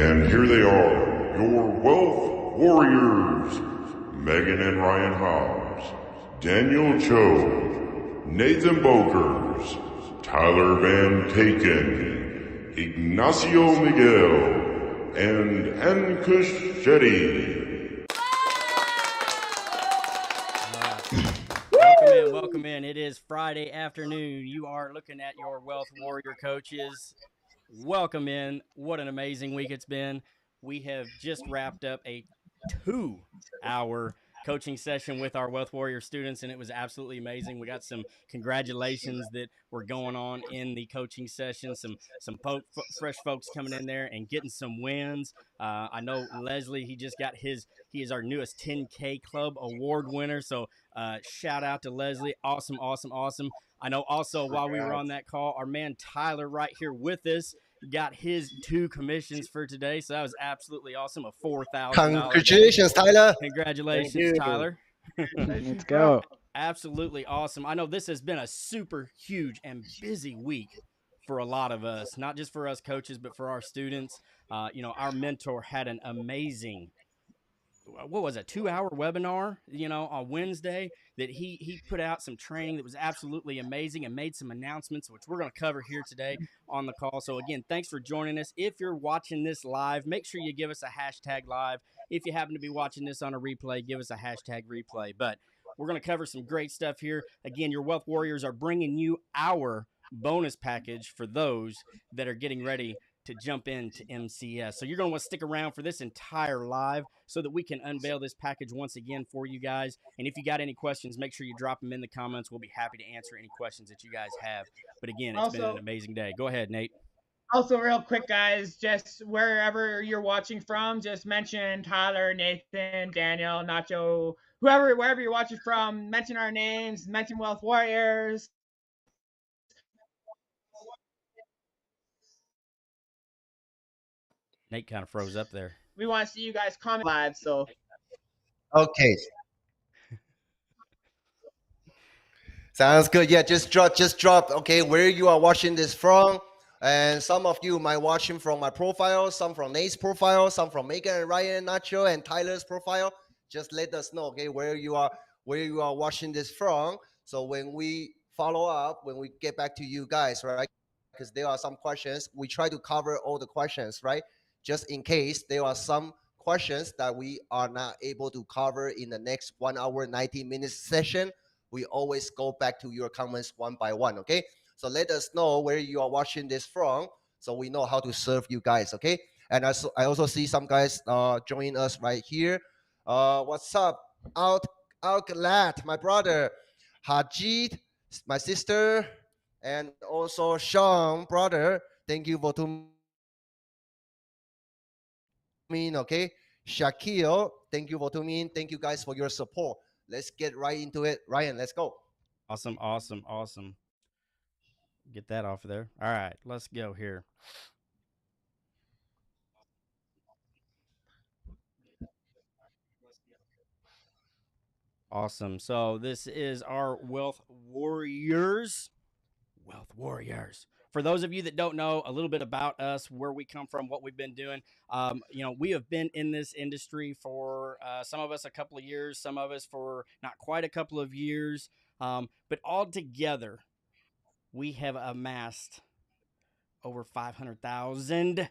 And here they are, your Wealth Warriors. Megan and Ryan Hobbs, Daniel Cho, Nathan Bokers, Tyler Van Taken, Ignacio Miguel, and Ankush Shetty. Welcome in. It is Friday afternoon. You are looking at your Wealth Warrior coaches. Welcome in. What an amazing week it's been. We have just wrapped up a 2-hour coaching session with our Wealth Warrior students, and it was absolutely amazing. We got some congratulations that were going on in the coaching session, some fresh folks coming in there and getting some wins. I know Leslie, he is our newest 10K Club award winner, so shout out to Leslie. Awesome. I know also while we were on that call, our man Tyler right here with us got his 2 commissions for today. So that was absolutely awesome. A $4,000. Congratulations, Tyler. Congratulations, Tyler. Let's go. Absolutely awesome. I know this has been a super huge and busy week for a lot of us, not just for us coaches, but for our students. Our mentor had an amazing 2-hour webinar, on Wednesday that he put out some training that was absolutely amazing and made some announcements, which we're going to cover here today on the call. So again, thanks for joining us. If you're watching this live, make sure you give us a hashtag live. If you happen to be watching this on a replay, give us a hashtag replay. But we're going to cover some great stuff here. Again, your Wealth Warriors are bringing you our bonus package for those that are getting ready to jump into MCS. So you're going to want to stick around for this entire live so that we can unveil this package once again for you guys. And if you got any questions, make sure you drop them in the comments. We'll be happy to answer any questions that you guys have. But again, it's been an amazing day. Go ahead, Nate. Also, real quick, guys, just wherever you're watching from, just mention Tyler, Nathan, Daniel, Nacho, wherever you're watching from, mention our names, mention Wealth Warriors. Nate kind of froze up there. We want to see you guys comment live, so. Okay. Sounds good. Yeah, just drop. Okay, where you are watching this from. And some of you might watching from my profile, some from Nate's profile, some from Megan and Ryan, Nacho, and Tyler's profile. Just let us know, okay, where you are watching this from. So when we follow up, when we get back to you guys, right? Because there are some questions. We try to cover all the questions, right? Just in case there are some questions that we are not able to cover in the next 1 hour, 90 minutes session, we always go back to your comments one by one, okay? So let us know where you are watching this from so we know how to serve you guys, okay? And I also see some guys join us right here. What's up? Outlat, my brother. Hajid, my sister. And also Sean, brother. Thank you for tuning in, okay? Shaquille, thank you for tuning in. Thank you guys for your support. Let's get right into it. Ryan, let's go. Awesome. Get that off of there. All right, let's go here. Awesome. So this is our Wealth Warriors. For those of you that don't know a little bit about us, where we come from, what we've been doing, we have been in this industry for some of us a couple of years, some of us for not quite a couple of years, but all together, we have amassed over 500,000.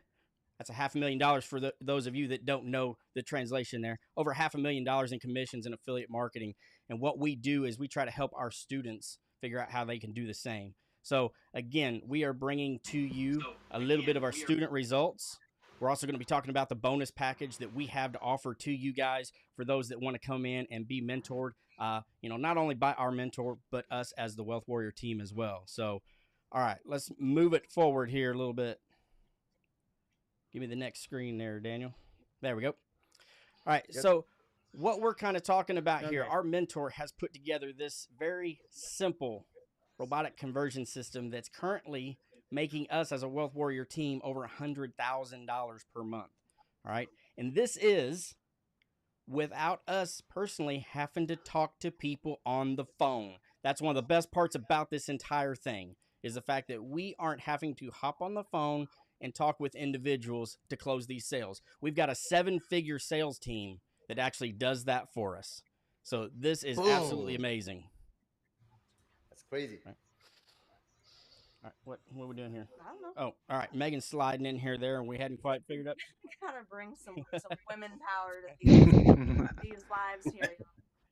That's $500,000 for those of you that don't know the translation there. Over $500,000 in commissions and affiliate marketing. And what we do is we try to help our students figure out how they can do the same. So again, we are bringing to you a little bit of our student results. We're also going to be talking about the bonus package that we have to offer to you guys for those that want to come in and be mentored, not only by our mentor, but us as the Wealth Warrior team as well. So, all right, let's move it forward here a little bit. Give me the next screen there, Daniel. There we go. All right, yep. So what we're kind of talking about here, our mentor has put together this very simple robotic conversion system that's currently making us as a Wealth Warrior team over $100,000 per month. All right, and this is without us personally having to talk to people on the phone. That's one of the best parts about this entire thing is the fact that we aren't having to hop on the phone and talk with individuals to close these sales. We've got a 7-figure sales team that actually does that for us. So this is absolutely Boom. amazing. That's crazy. All right, what are we doing here? I don't know. Oh, all right. Megan's sliding in here there, and we hadn't quite figured out. Gotta bring some women power to these lives here.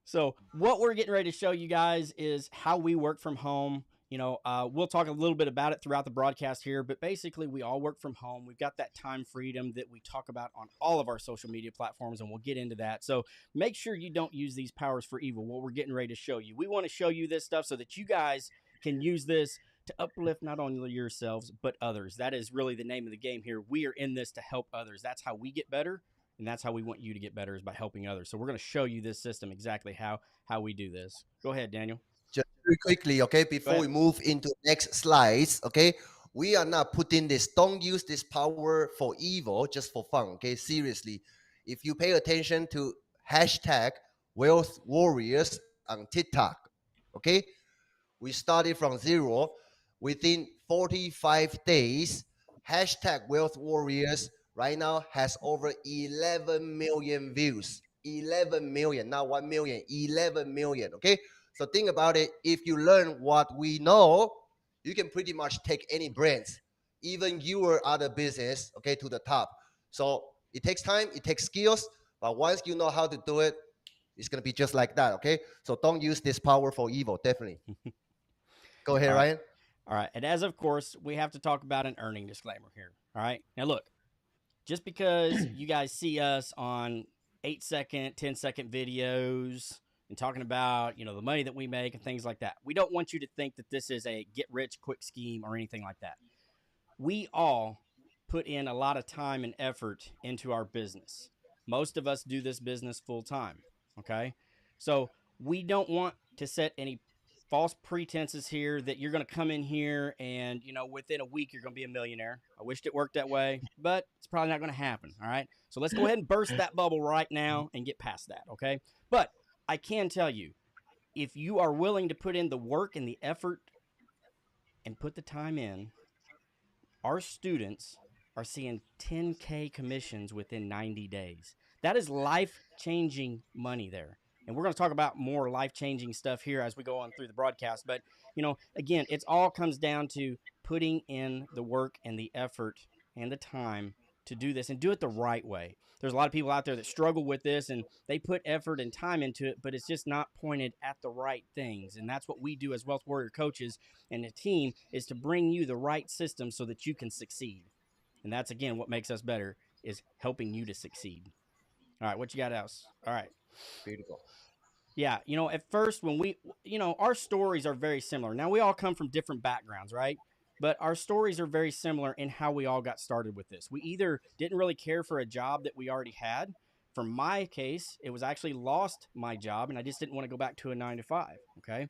So what we're getting ready to show you guys is how we work from home. We'll talk a little bit about it throughout the broadcast here, but basically we all work from home. We've got that time freedom that we talk about on all of our social media platforms, and we'll get into that. So make sure you don't use these powers for evil, what we're getting ready to show you. We want to show you this stuff so that you guys can use this to uplift not only yourselves, but others. That is really the name of the game here. We are in this to help others. That's how we get better. And that's how we want you to get better, is by helping others. So we're going to show you this system, exactly how we do this. Go ahead, Daniel. Just very quickly, okay, before we move into next slides, okay, we are not putting this, don't use this power for evil, just for fun, okay, seriously. If you pay attention to hashtag Wealth Warriors on TikTok, okay, we started from 0. Within 45 days, hashtag Wealth Warriors right now has over 11 million views. 11 million, not 1 million, 11 million, okay? So think about it. If you learn what we know, you can pretty much take any brands, even your other business, okay, to the top. So it takes time, it takes skills, but once you know how to do it, it's going to be just like that, okay? So don't use this power for evil, definitely. Go ahead, Ryan. All right. And as of course, we have to talk about an earning disclaimer here. All right. Now, look, just because you guys see us on 8-second, 10-second videos and talking about, the money that we make and things like that, we don't want you to think that this is a get rich quick scheme or anything like that. We all put in a lot of time and effort into our business. Most of us do this business full time. Okay. So we don't want to set any false pretenses here that you're going to come in here and, within a week, you're going to be a millionaire. I wished it worked that way, but it's probably not going to happen. All right. So let's go ahead and burst that bubble right now and get past that. Okay. But I can tell you, if you are willing to put in the work and the effort and put the time in, our students are seeing 10K commissions within 90 days. That is life-changing money there. And we're going to talk about more life-changing stuff here as we go on through the broadcast. But, again, it all comes down to putting in the work and the effort and the time to do this and do it the right way. There's a lot of people out there that struggle with this, and they put effort and time into it, but it's just not pointed at the right things. And that's what we do as Wealth Warrior coaches and a team, is to bring you the right system so that you can succeed. And that's, again, what makes us better, is helping you to succeed. All right, what you got else? All right. Beautiful. Yeah, at first when we, our stories are very similar. Now, we all come from different backgrounds, right? But our stories are very similar in how we all got started with this. We either didn't really care for a job that we already had. For my case, it was actually lost my job, and I just didn't want to go back to a 9-to-5, okay?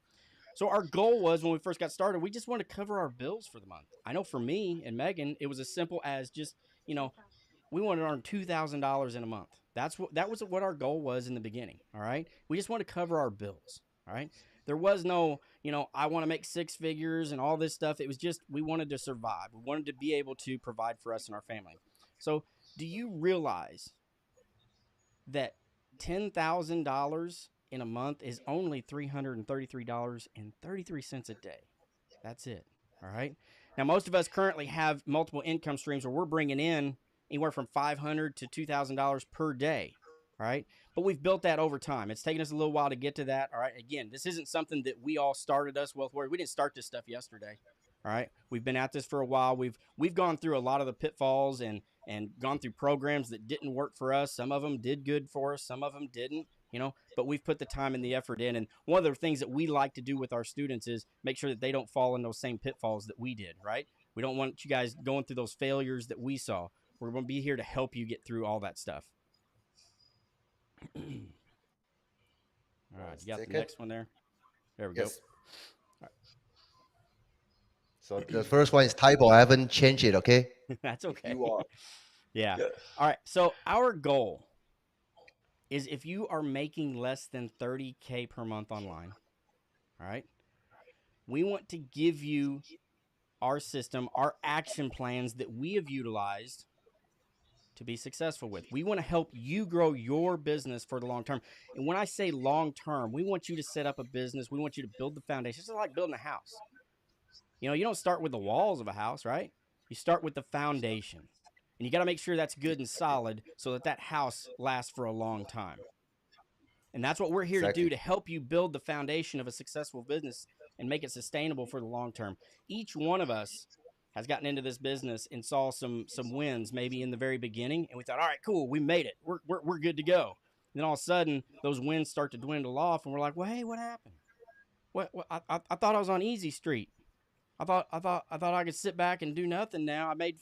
So our goal was, when we first got started, we just wanted to cover our bills for the month. I know for me and Megan, it was as simple as just, we wanted to earn $2,000 in a month. That was what our goal was in the beginning. All right. We just want to cover our bills. All right. There was no, I want to make 6 figures and all this stuff. It was just, we wanted to survive. We wanted to be able to provide for us and our family. So do you realize that $10,000 in a month is only $333.33 a day? That's it. All right. Now, most of us currently have multiple income streams where we're bringing in anywhere from $500 to $2,000 per day. All right. But we've built that over time. It's taken us a little while to get to that. All right. Again, this isn't something that we all started us Wealth Warrior. We didn't start this stuff yesterday. All right. We've been at this for a while. We've gone through a lot of the pitfalls and gone through programs that didn't work for us. Some of them did good for us. Some of them didn't, but we've put the time and the effort in. And one of the things that we like to do with our students is make sure that they don't fall in those same pitfalls that we did, right? We don't want you guys going through those failures that we saw. We're going to be here to help you get through all that stuff. All right, you got the next one there? There we go. All right. So the first one is typo. I haven't changed it, okay? That's okay. You are. Yeah. All right, so our goal is, if you are making less than 30K per month online, all right, we want to give you our system, our action plans that we have utilized to be successful with. We want to help you grow your business for the long term. And when I say long term, we want you to set up a business. We want you to build the foundation. It's just like building a house. You know, you don't start with the walls of a house, right? You start with the foundation. And you got to make sure that's good and solid so that that house lasts for a long time. And that's what we're here to do, to help you build the foundation of a successful business and make it sustainable for the long term. Each one of us has gotten into this business and saw some wins maybe in the very beginning, and we thought, all right, cool, we made it. We're good to go. And then all of a sudden, those wins start to dwindle off, and we're like, well, hey, what happened? What I thought I was on easy street. I thought I could sit back and do nothing. Now I made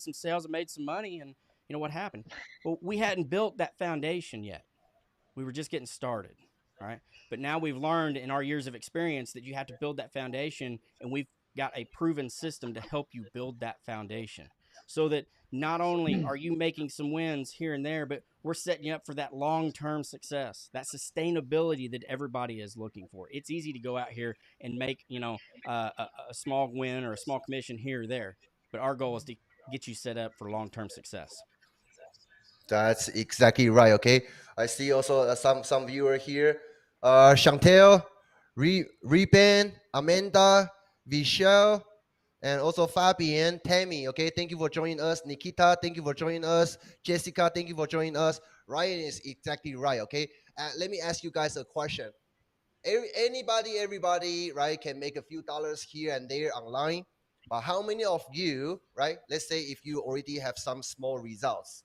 some sales, I made some money, and you know what happened? Well, we hadn't built that foundation yet. We were just getting started, right? But now we've learned in our years of experience that you have to build that foundation, and we've got a proven system to help you build that foundation so that not only are you making some wins here and there, but we're setting you up for that long-term success, that sustainability that everybody is looking for. It's easy to go out here and make, a small win or a small commission here or there, but our goal is to get you set up for long-term success. That's exactly right. Okay, I see also some viewer here. Chantel, Reben, Amanda, Michelle, and also Fabian, Tammy. Okay, thank you for joining us. Nikita, thank you for joining us. Jessica, thank you for joining us. Ryan is exactly right. Okay, let me ask you guys a question. Everybody, right, can make a few dollars here and there online. But how many of you, right? Let's say if you already have some small results,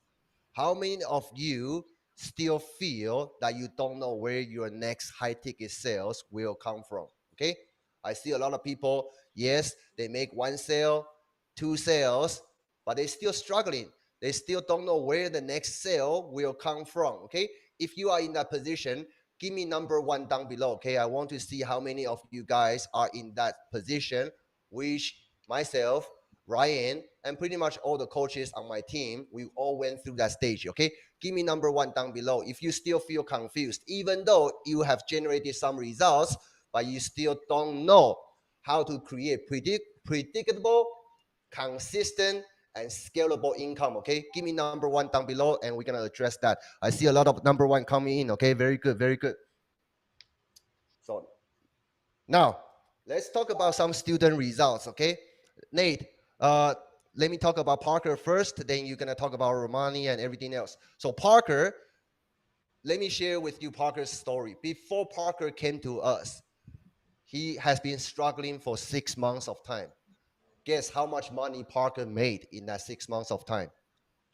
how many of you still feel that you don't know where your next high ticket sales will come from? Okay, I see a lot of people, yes, they make one sale, two sales, but they're still struggling. They still don't know where the next sale will come from. Okay, if you are in that position, give me number one down below. Okay, I want to see how many of you guys are in that position, which myself, Ryan, and pretty much all the coaches on my team, we all went through that stage. Okay, give me number one down below if you still feel confused, even though you have generated some results, but you still don't know how to create predictable, consistent, and scalable income. Okay, give me number one down below, and we're gonna address that. I see a lot of number one coming in. Okay, very good, very good. So now let's talk about some student results. Okay, Nate, let me talk about Parker first, then you're gonna talk about Romani and everything else. So Parker, let me share with you Parker's story. Before Parker came to us, he has been struggling for 6 months of time. Guess how much money Parker made in that 6 months of time?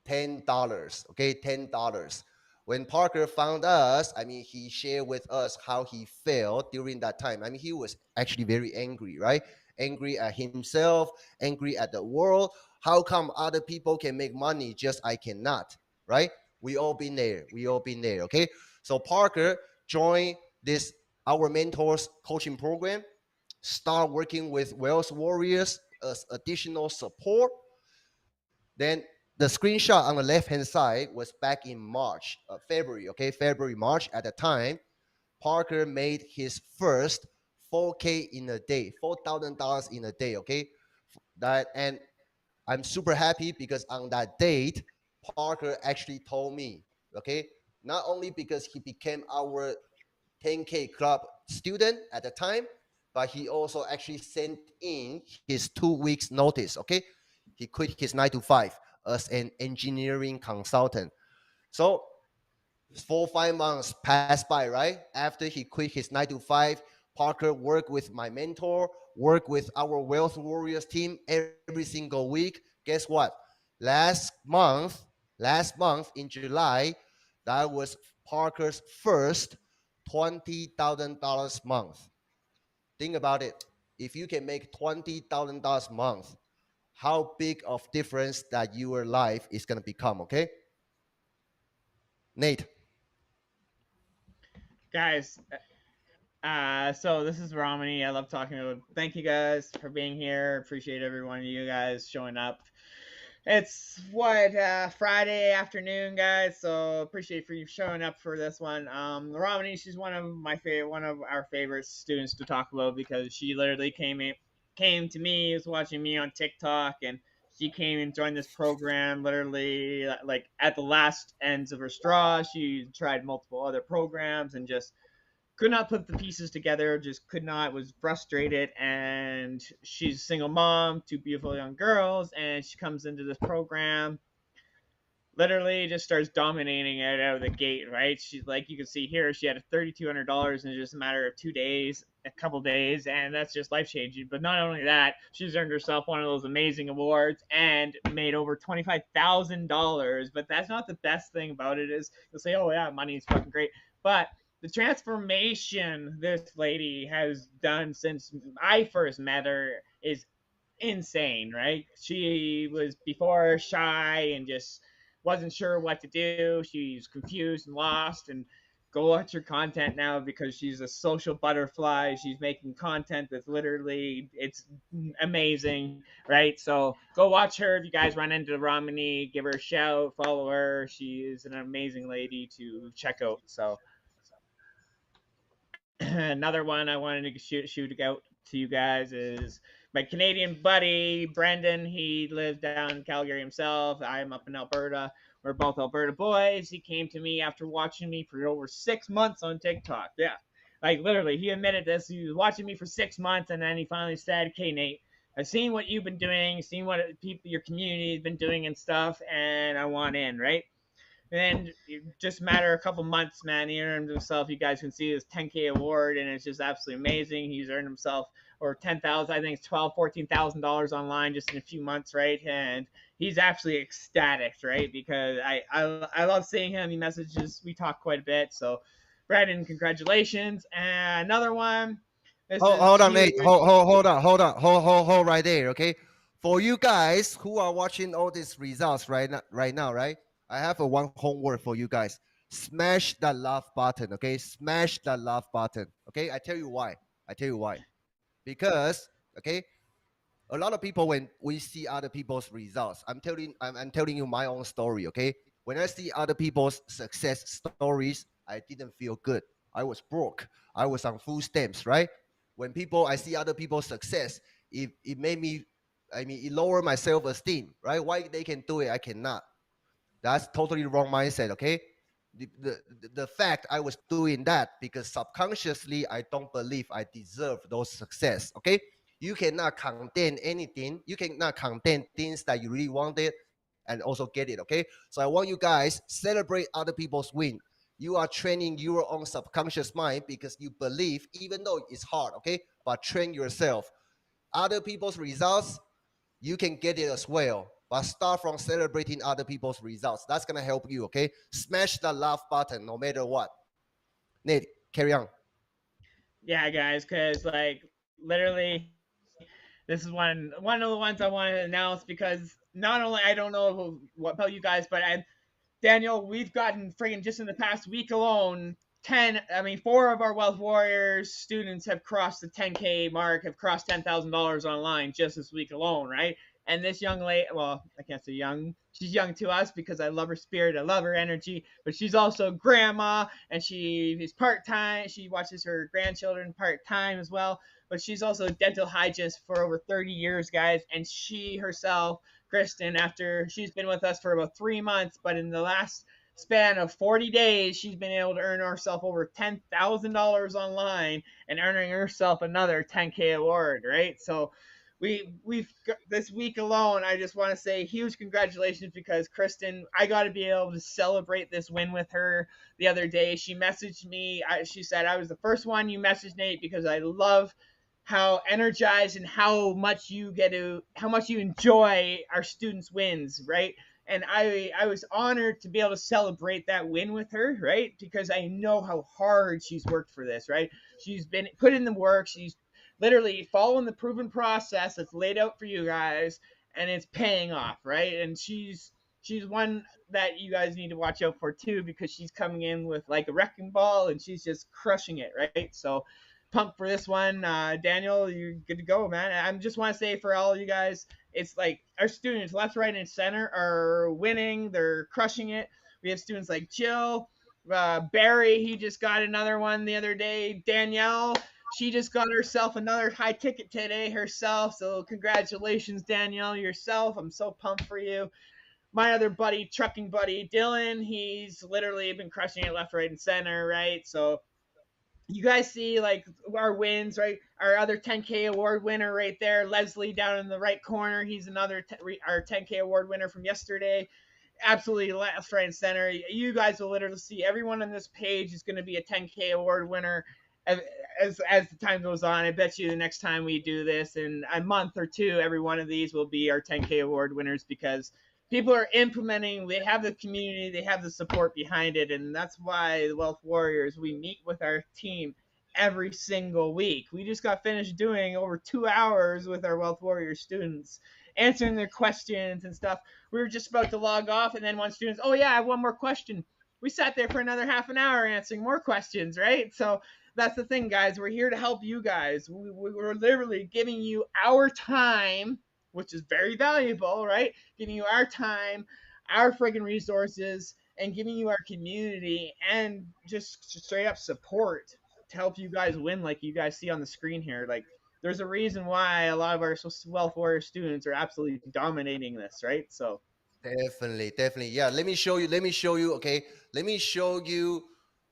$10. Okay, $10. When Parker found us, I mean, he shared with us how he felt during that time. I mean, he was actually very angry, right? Angry at himself, angry at the world. How come other people can make money, just I cannot, right? We all been there. We all been there, okay? So Parker joined this, our mentors coaching program, start working with Wealth Warriors as additional support. Then the screenshot on the left-hand side was back in March, February, okay? February, March. At the time, Parker made his first 4K in a day, $4,000 in a day, okay? And I'm super happy because on that date, Parker actually told me, okay? Not only because he became our 10K club student at the time, but he also actually sent in his 2 weeks notice, okay? He quit his 9 to 5 as an engineering consultant. So 4-5 months passed by, right? After he quit his 9 to 5, Parker worked with my mentor, worked with our Wealth Warriors team every single week. Guess what? Last month in July, that was Parker's first $20,000 month. Think about it. If you can make $20,000 a month, how big of difference that your life is going to become, okay? Nate. Guys, so this is Romani. I love talking to you. Thank you guys for being here. Appreciate every one of you guys showing up. It's Friday afternoon, guys. So appreciate for you showing up for this one. Romani, she's one of our favorite students to talk about because she literally came came to me, was watching me on TikTok, and she came and joined this program literally like at the last ends of her straw. She tried multiple other programs and just could not put the pieces together, just could not, was frustrated. And she's a single mom, two beautiful young girls, and she comes into this program, literally just starts dominating it out of the gate, right? She's like, you can see here, she had a $3,200 in just a matter of 2 days, a couple days, and that's just life changing. But not only that, she's earned herself one of those amazing awards and made over $25,000. But that's not the best thing about it. Is you'll say, oh yeah, money is fucking great, but the transformation this lady has done since I first met her is insane, right? She was before shy and just wasn't sure what to do. She's confused and lost. And go watch her content now because she's a social butterfly. She's making content that's literally, it's amazing, right? So go watch her. If you guys run into Romney, give her a shout, follow her. She is an amazing lady to check out. So another one I wanted to shoot out to you guys is my Canadian buddy Brendan. He lives down in Calgary himself. I'm up in Alberta. We're both Alberta boys. He came to me after watching me for over 6 months on TikTok. Yeah, like literally, he admitted this. He was watching me for 6 months, and then he finally said, "Okay, Nate, I've seen what you've been doing, seen what people, your community has been doing and stuff, and I want in." Right. And just a matter of a couple months, man, he earned himself. You guys can see his 10K award, and it's just absolutely amazing. He's earned himself over 10,000, I think it's $14,000 online just in a few months, right? And he's actually ecstatic, right? Because I love seeing him. He messages, we talk quite a bit. So, Brandon, congratulations. And another one. Hold on, Nate. Hold on. Hold right there, okay? For you guys who are watching all these results right now, right? I have a one homework for you guys. Smash that love button, okay? Smash that love button, okay? I tell you why. Because, okay, a lot of people, when we see other people's results, I'm telling you my own story, okay? When I see other people's success stories, I didn't feel good. I was broke. I was on food stamps, right? When I see other people's success, it made me, it lowered my self-esteem, right? Why they can do it, I cannot. That's totally wrong mindset, okay? The fact I was doing that because subconsciously I don't believe I deserve those success, okay? You cannot contain anything. You cannot contain things that you really wanted and also get it, okay? So I want you guys celebrate other people's win. You are training your own subconscious mind because you believe, even though it's hard, okay? But train yourself. Other people's results, you can get it as well. But start from celebrating other people's results. That's going to help you, okay? Smash the love button no matter what. Nate, carry on. Yeah, guys, because like literally, this is one of the ones I want to announce because not only I don't know what about you guys, but Daniel, we've gotten freaking just in the past week alone 4 of our Wealth Warriors students have crossed the 10K mark, have crossed $10,000 online just this week alone, right? And this young lady, well, I can't say young. She's young to us because I love her spirit, I love her energy, but she's also grandma and she is part-time. She watches her grandchildren part-time as well, but she's also a dental hygienist for over 30 years, guys. And she herself, Kristen, after she's been with us for about 3 months, but in the last span of 40 days, she's been able to earn herself over $10,000 online and earning herself another 10K award, right? So we've this week alone, I just want to say huge congratulations because Kristen, I got to be able to celebrate this win with her the other day. She messaged me. She said, I was the first one you messaged, Nate, because I love how energized and how much you enjoy our students' wins, right? And I was honored to be able to celebrate that win with her, right? Because I know how hard she's worked for this, right? She's been put in the work. She's literally following the proven process that's laid out for you guys, and it's paying off, right? And she's one that you guys need to watch out for too, because she's coming in with like a wrecking ball and she's just crushing it, right? So pumped for this one. Daniel, you're good to go, man. I just want to say for all you guys, it's like our students left, right, and center are winning. They're crushing it. We have students like Jill, Barry. He just got another one the other day. Danielle, She just got herself another high ticket today herself. So congratulations, Danielle, yourself. I'm so pumped for you. My other buddy, trucking buddy, Dylan, he's literally been crushing it left, right, and center, right? So you guys see like our wins, right? Our other 10K award winner right there, Leslie down in the right corner. He's another our 10K award winner from yesterday. Absolutely left, right, and center. You guys will literally see everyone on this page is going to be a 10K award winner as the time goes on. I bet you the next time we do this in a month or two, every one of these will be our 10K award winners because people are implementing. They have the community, they have the support behind it, and that's why the Wealth Warriors, we meet with our team every single week. We just got finished doing over 2 hours with our Wealth Warriors students, answering their questions and stuff. We were just about to log off, and then one student, oh yeah, I have one more question. We sat there for another half an hour answering more questions, right? So that's the thing, guys. We're here to help you guys. We're literally giving you our time, which is very valuable, right? Giving you our time, our friggin' resources, and giving you our community and just straight up support to help you guys win, like you guys see on the screen here. Like, there's a reason why a lot of our Wealth Warrior students are absolutely dominating this, right? So Definitely, definitely. Yeah, let me show you. Let me show you. Okay, let me show you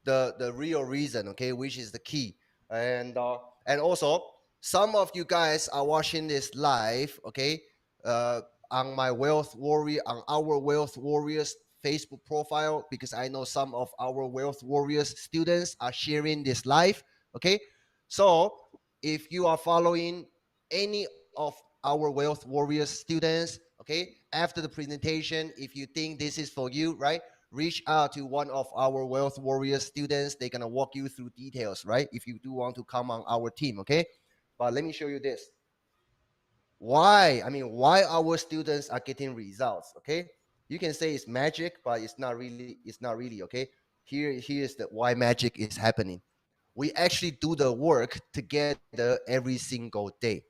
the real reason. Okay, which is the key. And also, some of you guys are watching this live. Okay, uh, on my Wealth Warrior, on our Wealth Warriors Facebook profile, because I know some of our Wealth Warriors students are sharing this live. Okay, so if you are following any of our Wealth Warriors students, okay, after the presentation, if you think this is for you, right, reach out to one of our Wealth Warriors students. They're gonna walk you through details, right, if you do want to come on our team. Okay, but let me show you this. Why our students are getting results. Okay, you can say it's magic, but it's not really. Okay, here's the why magic is happening. We actually do the work together every single day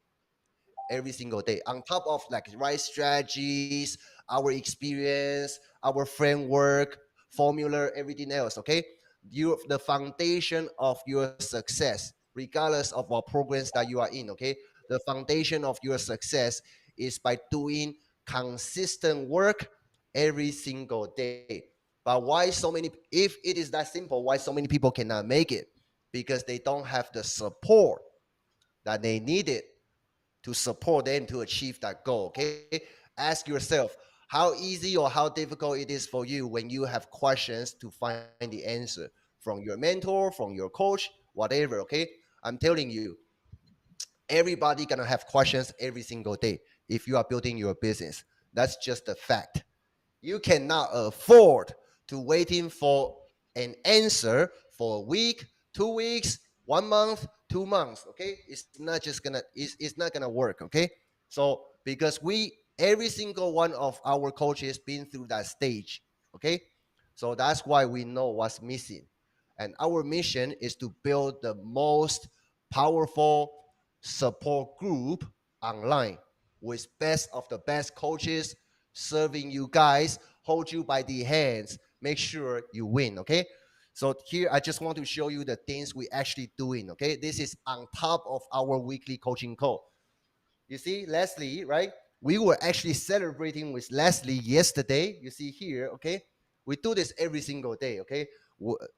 on top of like right strategies, our experience, our framework, formula, everything else. Okay, the foundation of your success, regardless of what programs that you are in. Okay, the foundation of your success is by doing consistent work every single day. But why so many, if it is that simple, why so many people cannot make it? Because they don't have the support that they needed to support them to achieve that goal. Okay, ask yourself how easy or how difficult it is for you when you have questions to find the answer from your mentor, from your coach, whatever. Okay, I'm telling you, everybody gonna have questions every single day if you are building your business. That's just a fact. You cannot afford to waiting for an answer for a week, 2 weeks, 1 month, 2 months. Okay, it's not gonna work. Okay, so because we every single one of our coaches been through that stage. Okay, so that's why we know what's missing, and our mission is to build the most powerful support group online with best of the best coaches serving you guys, hold you by the hands, make sure you win. Okay, so here I just want to show you the things we actually doing. Okay, this is on top of our weekly coaching call. You see Leslie, right? We were actually celebrating with Leslie yesterday. You see here. Okay, we do this every single day. Okay,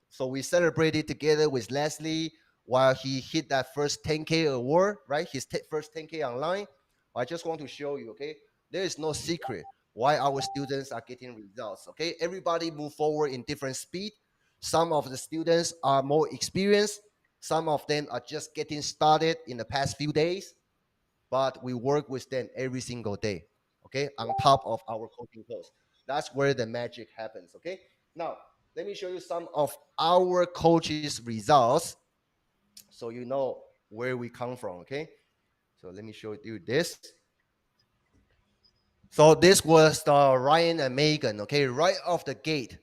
so we celebrated together with Leslie while he hit that first 10K award, right? His first 10K online. I just want to show you. Okay, there is no secret why our students are getting results. Okay, everybody move forward in different speed. Some of the students are more experienced, some of them are just getting started in the past few days, but we work with them every single day. Okay, on top of our coaching course. That's where the magic happens. Okay, now let me show you some of our coaches results so you know where we come from. Okay, so let me show you this. So this was the Ryan and Megan, okay, right off the gate,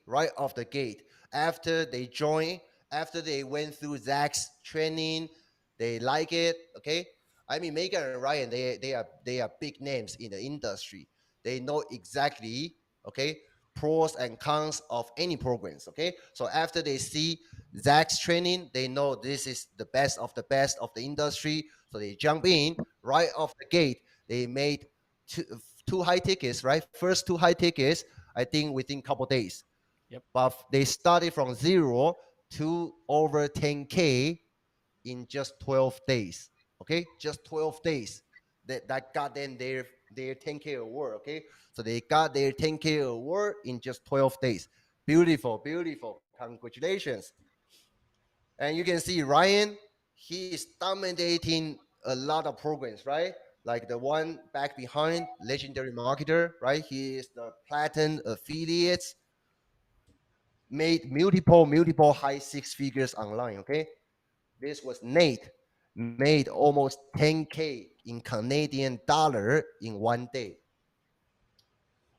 after they joined, after they went through Zach's training, they like it, okay. I mean, Megan and Ryan, they are big names in the industry. They know exactly, okay, pros and cons of any programs, okay. So after they see Zach's training, they know this is the best of the industry. So they jump in right off the gate. They made two high tickets, right? First two high tickets, I think within a couple days. Yep. But they started from 0 to over 10K in just 12 days. Okay, just 12 days. That got them their 10K award. Okay, so they got their 10K award in just 12 days. Beautiful, beautiful. Congratulations. And you can see Ryan, he is dominating a lot of programs, right? Like the one back behind, legendary marketer, right? He is the platinum affiliates, made multiple high six figures online. Okay, this was Nate, made almost 10K in Canadian dollar in one day.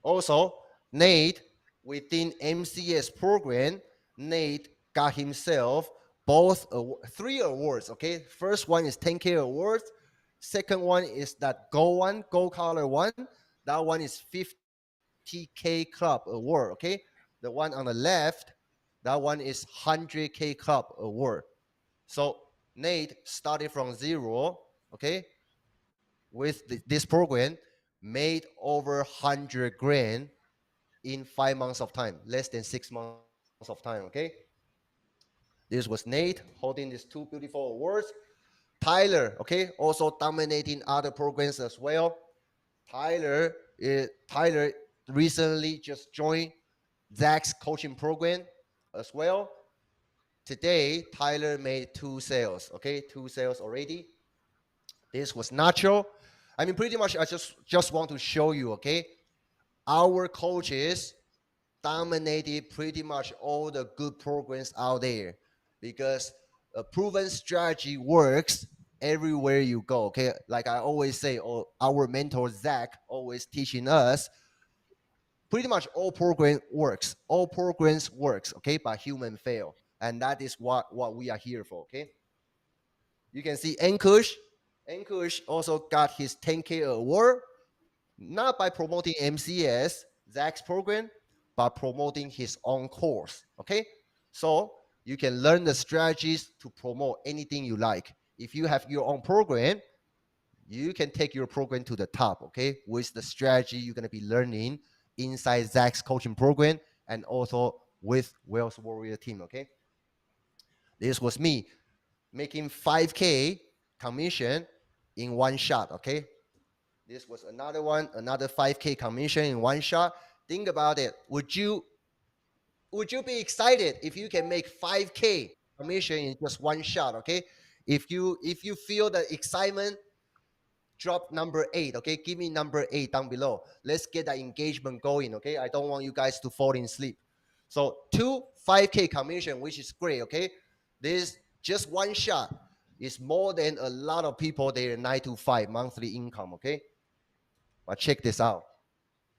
Also, Nate, within MCS program, Nate got himself both three awards. Okay, first one is 10K awards. Second one is that gold collar one. That one is 50K club award. Okay, the one on the left, that one is 100K club award. So Nate started from 0. Okay, with this program, made over 100 grand in 5 months of time, less than 6 months of time. Okay, this was Nate holding these two beautiful awards. Tyler, okay, also dominating other programs as well. Tyler recently just joined Zach's coaching program as well. Today, Tyler made 2 sales, okay, 2 sales already. This was Nacho. I mean, pretty much I just want to show you, okay, our coaches dominated pretty much all the good programs out there because a proven strategy works everywhere you go. Okay, like I always say, our mentor Zach always teaching us, pretty much all programs works. Okay, but human fail, and that is what we are here for. Okay, you can see Ankush also got his 10K award, not by promoting MCS, Zach's program, but promoting his own course. Okay, so you can learn the strategies to promote anything you like. If you have your own program, you can take your program to the top. Okay, with the strategy you're going to be learning inside Zach's coaching program and also with Wealth Warrior team. Okay, this was me making 5K commission in one shot. Okay, this was another one, another 5K commission in one shot. Think about it. Would you be excited if you can make 5K commission in just one shot? Okay, if you feel the excitement, drop number 8. Okay, give me number 8 down below. Let's get that engagement going. Okay, I don't want you guys to fall in sleep. So 5K commission, which is great. Okay, this just one shot is more than a lot of people their 9 to 5 monthly income. Okay, but check this out.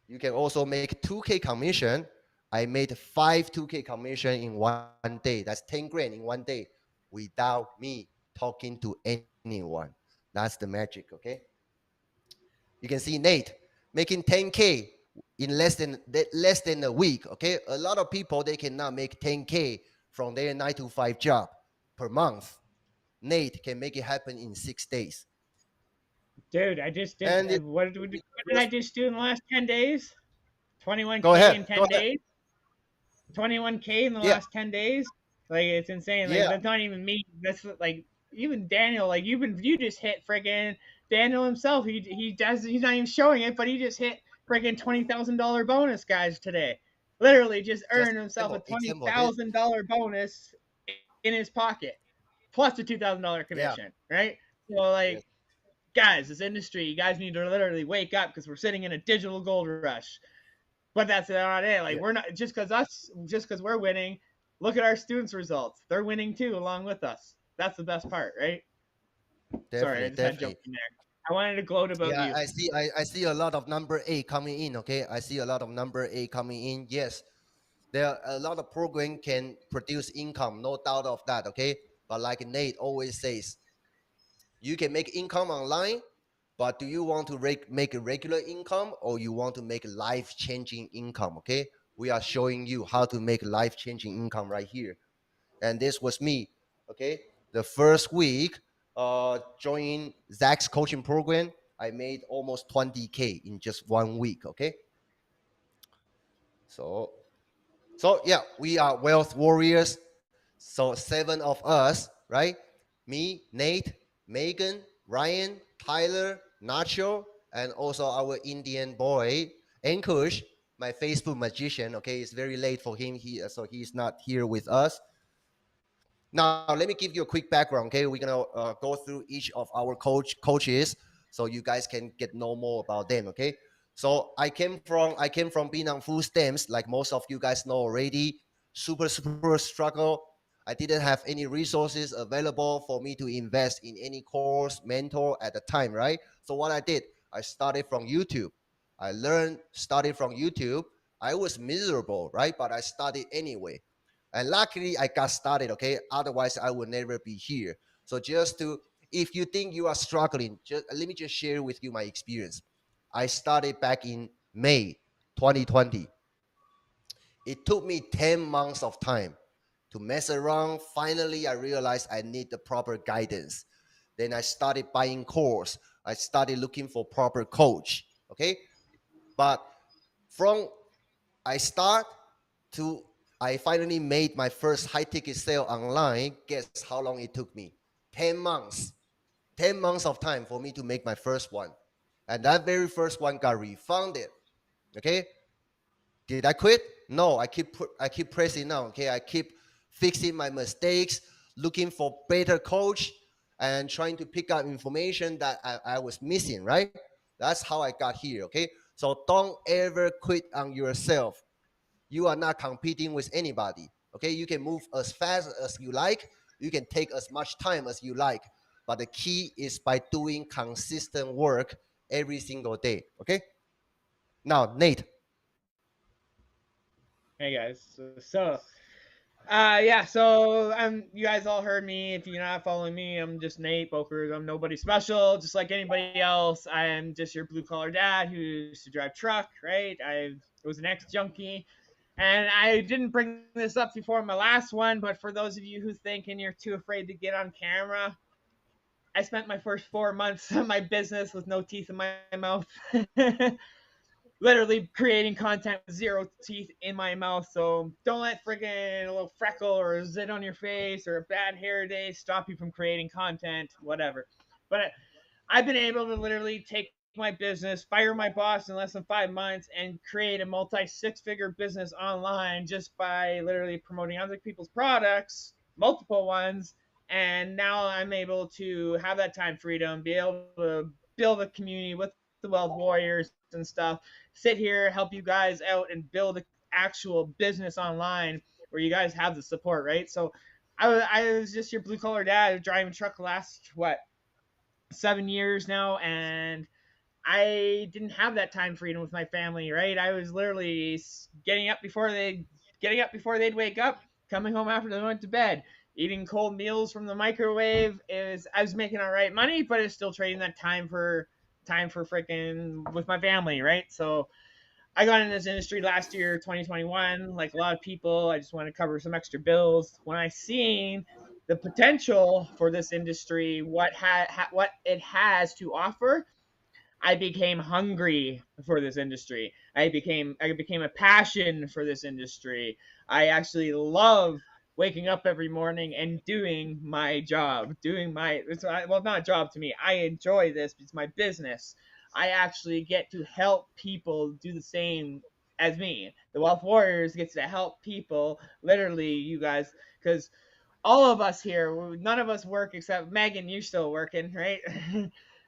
You can also make 2K commission. I made 2K commission in one day. That's 10 grand in one day without me talking to anyone. That's the magic. Okay, you can see Nate making 10K in less than a week. Okay, a lot of people, they cannot make 10K from their 9 to 5 job per month. Nate can make it happen in 6 days. Dude, I just did. And What did I just do in the last 10 days? 21K go ahead. in 10 days. 21K in the Yeah. last 10 days. Like, it's insane. Like, Yeah. that's not even me. That's like, even Daniel. Like, you just hit friggin' Daniel himself. He's not even showing it, but he just hit friggin' $20,000 bonus, guys, today. Literally just earned himself a $20,000 bonus in his pocket, plus a $2,000 commission. Yeah. Right? So, like. Yes. Guys, this industry, you guys need to literally wake up because we're sitting in a digital gold rush. But that's not it. Like, we're not just because we're winning. Look at our students' results; they're winning too, along with us. That's the best part, right? Definitely, sorry, I just had to jump in there. I wanted to gloat about you. I see a lot of number 8 coming in. Okay, I see a lot of number 8 coming in. Yes, there are a lot of program can produce income, no doubt of that. Okay, but like Nate always says, you can make income online, but do you want to make a regular income or you want to make life-changing income? Okay, we are showing you how to make life-changing income right here. and this was me. Okay, the first week, joining Zach's coaching program, I made almost 20K in just 1 week. Okay, so yeah, we are wealth warriors. So 7 of us, right? Me, Nate, Megan, Ryan, Tyler, Nacho, and also our Indian boy, Ankush, my Facebook magician. Okay, it's very late for him. So he's not here with us. Now, let me give you a quick background. Okay, we're gonna go through each of our coaches, so you guys can get know more about them. Okay, so I came from being on food stamps, like most of you guys know already. Super struggle. I didn't have any resources available for me to invest in any course, mentor at the time, right? So what I did, I started from YouTube. I learned, started from YouTube. I was miserable, right? But I started anyway. And luckily, I got started, okay? Otherwise, I would never be here. So if you think you are struggling, let me just share with you my experience. I started back in May 2020. It took me 10 months of time to mess around. Finally, I realized I need the proper guidance. Then I started buying course. I started looking for proper coach, okay? But from I start to I finally made my first high ticket sale online. Guess how long it took me? 10 months. 10 months of time for me to make my first one. And that very first one got refunded. Okay? Did I quit? No, I keep pressing on. Okay? I keep fixing my mistakes, looking for better coach, and trying to pick up information that I was missing, right? That's how I got here. Okay? So don't ever quit on yourself. You are not competing with anybody. Okay, you can move as fast as you like. You can take as much time as you like. But the key is by doing consistent work every single day. Okay. Now, Nate. Hey guys, yeah, so you guys all heard me. If you're not following me, I'm just Nate Boker. I'm nobody special, just like anybody else. I am just your blue collar dad who used to drive truck, right? I was an ex junkie, and I didn't bring this up before my last one, but for those of you who think and you're too afraid to get on camera, I spent my first 4 months of my business with no teeth in my mouth. Literally creating content with zero teeth in my mouth. So don't let friggin' a little freckle or a zit on your face or a bad hair day stop you from creating content, whatever. But I've been able to literally take my business, fire my boss in less than 5 months, and create a multi six-figure business online just by literally promoting other people's products, multiple ones. And now I'm able to have that time freedom, be able to build a community with the Wealth Warriors and stuff, sit here, help you guys out, and build an actual business online where you guys have the support, right? So I was just your blue collar dad driving truck last, what, 7 years now, and I didn't have that time freedom with my family, right? I was literally getting up before they'd wake up, coming home after they went to bed, eating cold meals from the microwave. I was making all right money, but it's still trading that time for freaking with my family, right? So I got in this industry last year, 2021. Like a lot of people, I just want to cover some extra bills. When I seen the potential for this industry, what it has to offer, I became hungry for this industry. I became a passion for this industry. I actually love waking up every morning and doing my job, well, not a job to me. I enjoy this. It's my business. I actually get to help people do the same as me. The Wealth Warriors gets to help people, literally, you guys, because all of us here, none of us work except Megan. You're still working, right?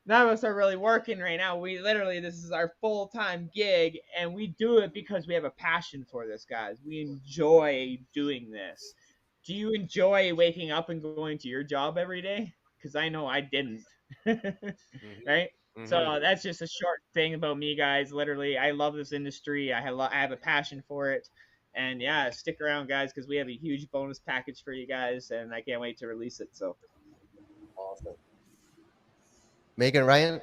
None of us are really working right now. This is our full time gig, and we do it because we have a passion for this, guys. We enjoy doing this. Do you enjoy waking up and going to your job every day? Because I know I didn't. Mm-hmm. Right? Mm-hmm. So that's just a short thing about me, guys. Literally, I love this industry. I have a passion for it. And yeah, stick around, guys, because we have a huge bonus package for you guys, and I can't wait to release it. So Awesome. Megan, Ryan.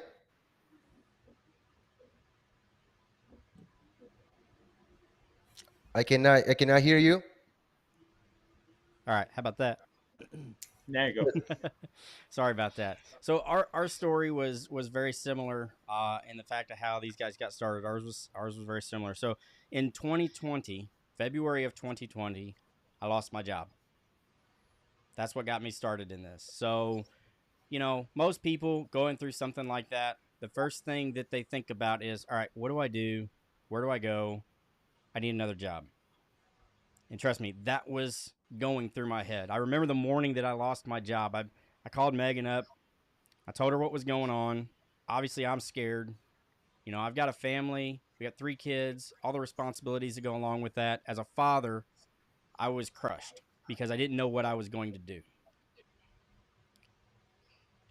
I cannot hear you. All right, how about that? There you go. Sorry about that. So our story was very similar in the fact of how these guys got started. Ours was very similar. So in 2020, February of 2020, I lost my job. That's what got me started in this. So, most people going through something like that, the first thing that they think about is, all right, what do I do? Where do I go? I need another job. And trust me, that was going through my head. I remember the morning that I lost my job. I called Megan up. I told her what was going on. Obviously, I'm scared. I've got a family. We got 3 kids, all the responsibilities that go along with that. As a father, I was crushed because I didn't know what I was going to do. It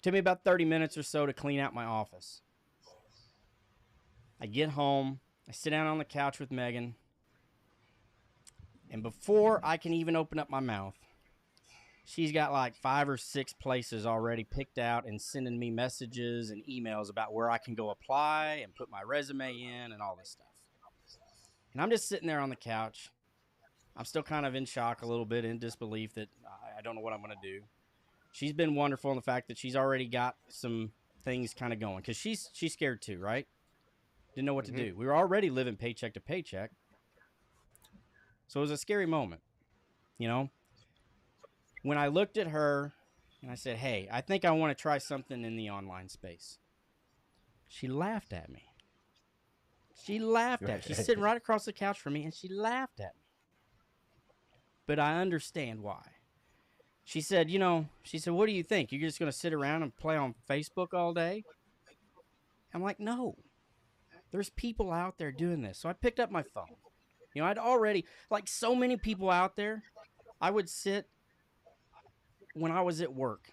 took me about 30 minutes or so to clean out my office. I get home. I sit down on the couch with Megan. And before I can even open up my mouth, she's got like 5 or 6 places already picked out and sending me messages and emails about where I can go apply and put my resume in and all this stuff. And I'm just sitting there on the couch. I'm still kind of in shock a little bit, in disbelief that I don't know what I'm going to do. She's been wonderful in the fact that she's already got some things kind of going because she's scared too, right? Didn't know what to do. We were already living paycheck to paycheck. So it was a scary moment, When I looked at her and I said, hey, I think I want to try something in the online space. She laughed at me. She's sitting right across the couch from me, and she laughed at me. But I understand why. She said, what do you think? You're just going to sit around and play on Facebook all day? I'm like, no. There's people out there doing this. So I picked up my phone. I'd already, like so many people out there, I would sit when I was at work,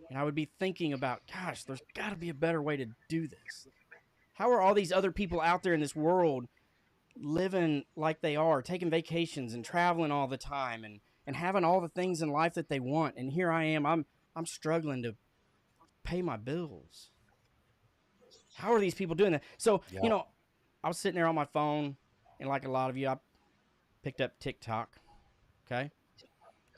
and I would be thinking about, gosh, there's got to be a better way to do this. How are all these other people out there in this world living like they are, taking vacations and traveling all the time and having all the things in life that they want? And here I am, I'm struggling to pay my bills. How are these people doing that? So, I was sitting there on my phone, and like a lot of you, I picked up TikTok, okay,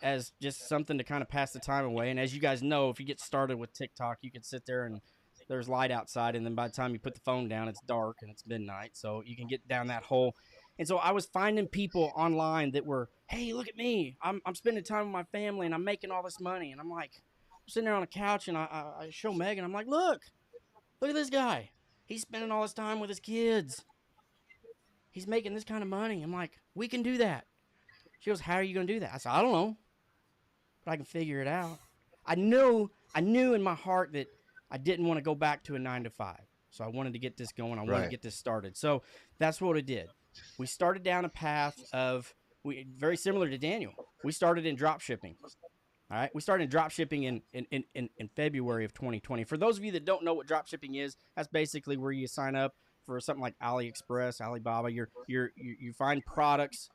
as just something to kind of pass the time away. And as you guys know, if you get started with TikTok, you can sit there and there's light outside, and then by the time you put the phone down, it's dark and it's midnight, so you can get down that hole. And so I was finding people online that were, hey, look at me. I'm spending time with my family, and I'm making all this money. And I'm like, I'm sitting there on a couch, and I show Megan, I'm like, look at this guy. He's spending all his time with his kids. He's making this kind of money. I'm like, we can do that. She goes, how are you going to do that? I said, I don't know, but I can figure it out. I knew in my heart that I didn't want to go back to a 9-to-5. So I wanted to get this going. I wanted to get this started. So that's what it did. We started down a path of, very similar to Daniel. We started in drop shipping. All right. We started in drop shipping in February of 2020. For those of you that don't know what drop shipping is, that's basically where you sign up for something like AliExpress, Alibaba. You find products,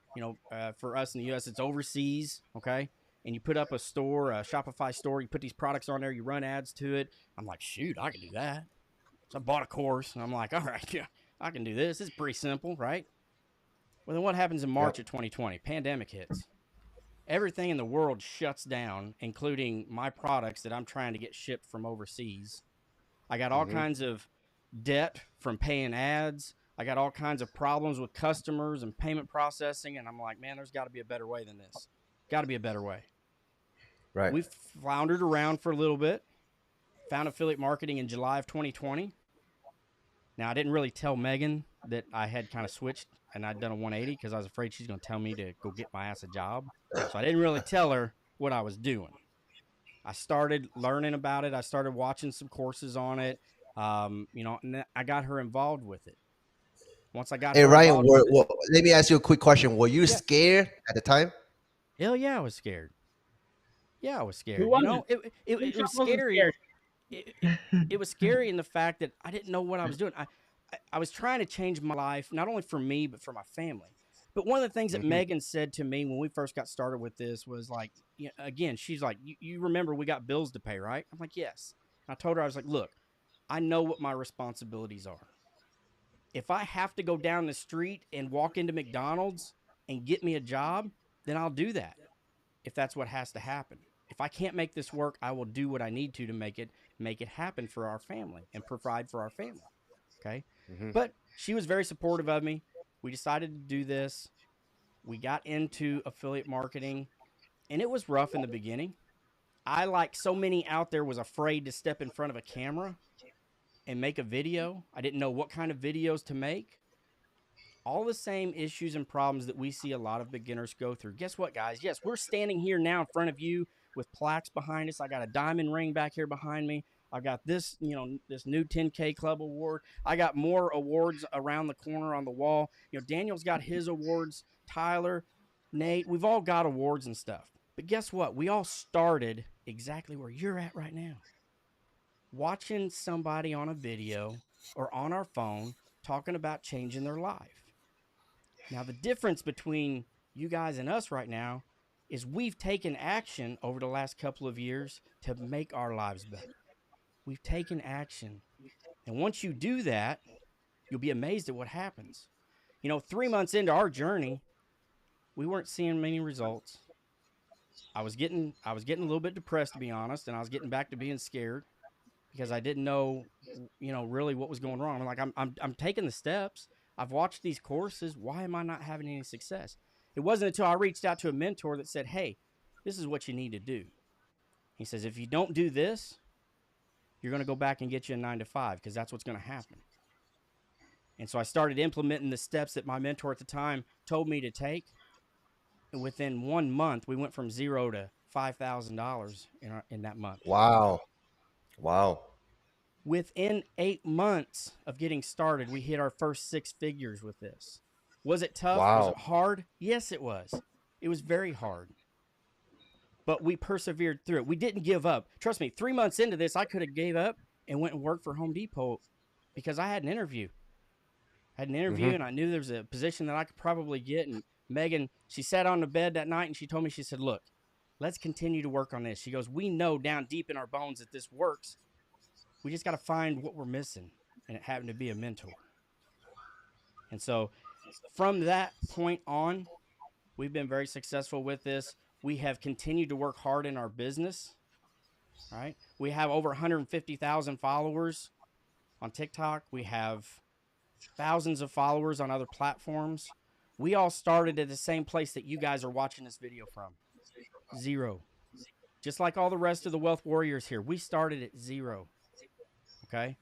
for us in the US, it's overseas. Okay. And you put up a store, a Shopify store, you put these products on there, you run ads to it. I'm like, shoot, I can do that. So I bought a course, and I'm like, all right, yeah, I can do this. It's pretty simple, right? Well, then what happens in March of 2020? Pandemic hits. Everything in the world shuts down, including my products that I'm trying to get shipped from overseas. I got all kinds of debt from paying ads. I got all kinds of problems with customers and payment processing, and I'm like, man, there's got to be a better way than this. Got to be a better way. Right. We floundered around for a little bit, found affiliate marketing in July of 2020. Now, I didn't really tell Megan that I had kind of switched and I'd done a 180 because I was afraid she's going to tell me to go get my ass a job. So I didn't really tell her what I was doing. I started learning about it. I started watching some courses on it, and I got her involved with it. Once I got Hey, her Ryan, involved with it, let me ask you a quick question. Were you scared at the time? hell yeah, I was scared. Yeah, I was scared. Who wasn't? It was scary. It was scary in the fact that I didn't know what I was doing. I was trying to change my life, not only for me, but for my family. But one of the things that Megan said to me when we first got started with this was like, again, she's like, you remember we got bills to pay, right? I'm like, yes. And I told her, I was like, look, I know what my responsibilities are. If I have to go down the street and walk into McDonald's and get me a job, then I'll do that. if that's what has to happen. If I can't make this work, I will do what I need to make it happen for our family and provide for our family. Okay. Mm-hmm. But she was very supportive of me. We decided to do this. We got into affiliate marketing, and it was rough in the beginning. I, like so many out there, was afraid to step in front of a camera and make a video. I didn't know what kind of videos to make. All the same issues and problems that we see a lot of beginners go through. Guess what, guys? Yes, we're standing here now in front of you with plaques behind us. I got a diamond ring back here behind me. I got this, this new 10K Club award. I got more awards around the corner on the wall. Daniel's got his awards. Tyler, Nate, we've all got awards and stuff. But guess what? We all started exactly where you're at right now. Watching somebody on a video or on our phone talking about changing their life. Now, the difference between you guys and us right now is we've taken action over the last couple of years to make our lives better. We've taken action. And once you do that, you'll be amazed at what happens. 3 months into our journey, we weren't seeing many results. I was getting a little bit depressed, to be honest, and I was getting back to being scared because I didn't know, really what was going wrong. I'm taking the steps. I've watched these courses. Why am I not having any success? It wasn't until I reached out to a mentor that said, hey, this is what you need to do. He says, if you don't do this, you're going to go back and get you a 9-to-5 because that's what's going to happen. And so I started implementing the steps that my mentor at the time told me to take. And within 1 month, we went from $0 to $5,000 in that month. Wow. Within 8 months of getting started, we hit our first 6 figures with this. Was it tough? Wow. Was it hard? Yes, it was. It was very hard. But we persevered through it. We didn't give up. Trust me, 3 months into this, I could have gave up and went and worked for Home Depot because I had an interview. And I knew there was a position that I could probably get. And Megan, she sat on the bed that night and she told me, she said, look, let's continue to work on this. She goes, we know down deep in our bones that this works. We just got to find what we're missing. And it happened to be a mentor. And so from that point on, we've been very successful with this. We have continued to work hard in our business. All right. We have over 150,000 followers on TikTok. We have thousands of followers on other platforms. We all started at the same place that you guys are watching this video from. 0. Just like all the rest of the Wealth Warriors here, we started at 0. Okay?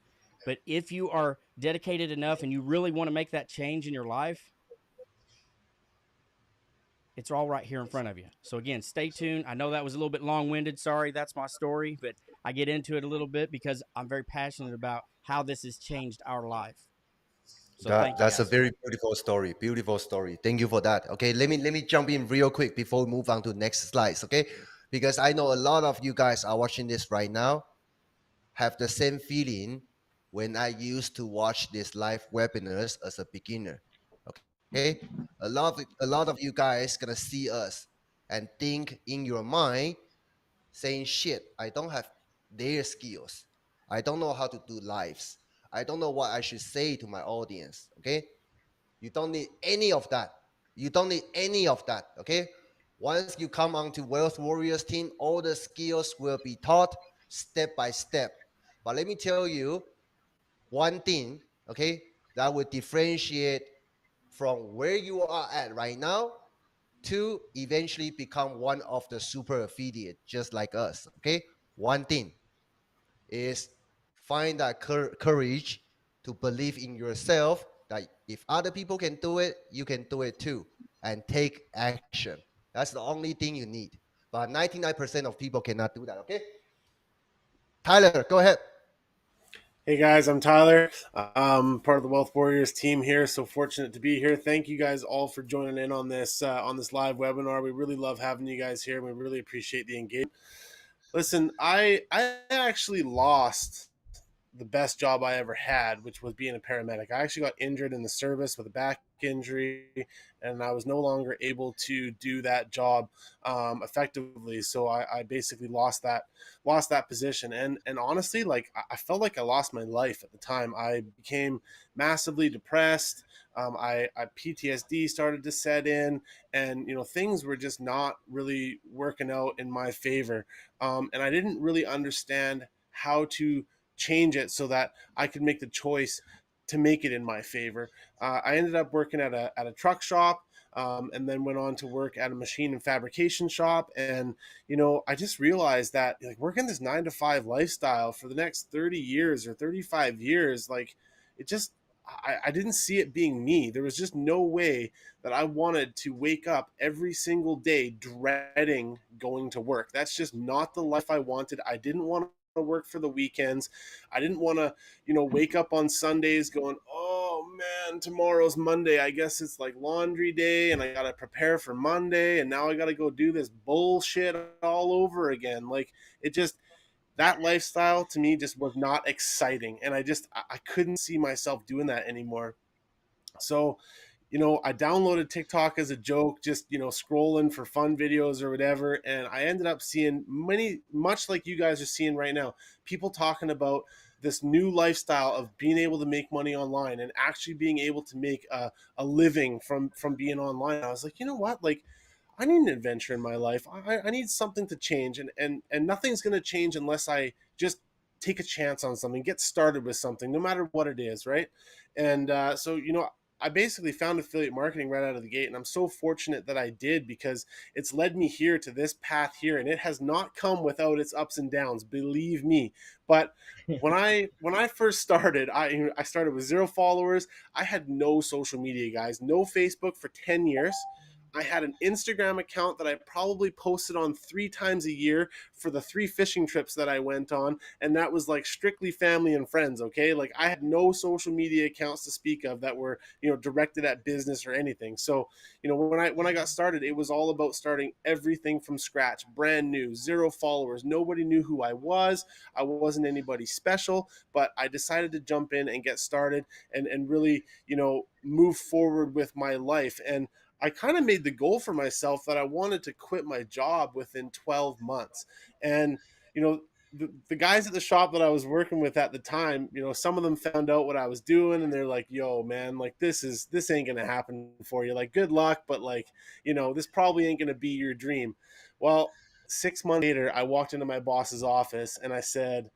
But if you are dedicated enough and you really want to make that change in your life, it's all right here in front of you. So again, stay tuned. I know that was a little bit long-winded. Sorry, that's my story, but I get into it a little bit because I'm very passionate about how this has changed our life. So that's a very beautiful story. Beautiful story. Thank you for that. Okay, let me jump in real quick before we move on to the next slides. Okay, because I know a lot of you guys are watching this right now have the same feeling when I used to watch these live webinars as a beginner. Okay, a lot of you guys gonna see us and think in your mind, saying, "Shit, I don't have their skills. I don't know how to do lives. I don't know what I should say to my audience." Okay, you don't need any of that. You don't need any of that. Okay, once you come onto Wealth Warriors team, all the skills will be taught step by step. But let me tell you one thing, okay, that will differentiate from where you are at right now to eventually become one of the super affiliate, just like us. Okay, one thing is find that courage to believe in yourself, that if other people can do it, you can do it too, and take action. That's the only thing you need. But 99% of people cannot do that. Okay, Tyler, go ahead. Hey guys, I'm Tyler. Part of the Wealth Warriors team here. So fortunate to be here. Thank you guys all for joining in on this live webinar. We really love having you guys here. We really appreciate the engagement. Listen, I actually lost the best job I ever had, which was being a paramedic. I actually got injured in the service with a back injury, and I was no longer able to do that job effectively. So I basically lost that position, and honestly, like I felt like I lost my life at the time. I became massively depressed. I PTSD started to set in, and things were just not really working out in my favor, and I didn't really understand how to change it so that I could make the choice to make it in my favor. I ended up working at a truck shop, and then went on to work at a machine and fabrication shop. And I just realized that like working this 9 to 5 lifestyle for the next 30 years or 35 years, like it just I didn't see it being me. There was just no way that I wanted to wake up every single day dreading going to work. That's just not the life I wanted. I didn't want to work for the weekends. I didn't want to, wake up on Sundays going, oh man, tomorrow's Monday. I guess it's like laundry day and I got to prepare for Monday. And now I got to go do this bullshit all over again. Like it just, that lifestyle to me just was not exciting. And I couldn't see myself doing that anymore. So, I downloaded TikTok as a joke, just, scrolling for fun videos or whatever. And I ended up seeing much like you guys are seeing right now, people talking about this new lifestyle of being able to make money online and actually being able to make a living from being online. I was like, you know what? Like, I need an adventure in my life. I need something to change, and nothing's going to change unless I just take a chance on something, get started with something, no matter what it is, right? And so, I basically found affiliate marketing right out of the gate, and I'm so fortunate that I did because it's led me here to this path here, and it has not come without its ups and downs, believe me. But when I first started, I started with 0 followers. I had no social media, guys, no Facebook for 10 years. I had an Instagram account that I probably posted on 3 times a year for the 3 fishing trips that I went on. And that was like strictly family and friends. Okay. Like I had no social media accounts to speak of that were, directed at business or anything. So, when I got started, it was all about starting everything from scratch, brand new, 0 followers. Nobody knew who I was. I wasn't anybody special, but I decided to jump in and get started and really, move forward with my life. And I kind of made the goal for myself that I wanted to quit my job within 12 months. And, the guys at the shop that I was working with at the time, some of them found out what I was doing and they're like, yo, man, like this ain't going to happen for you. Like, good luck. But like, this probably ain't going to be your dream. Well, 6 months later, I walked into my boss's office and I said,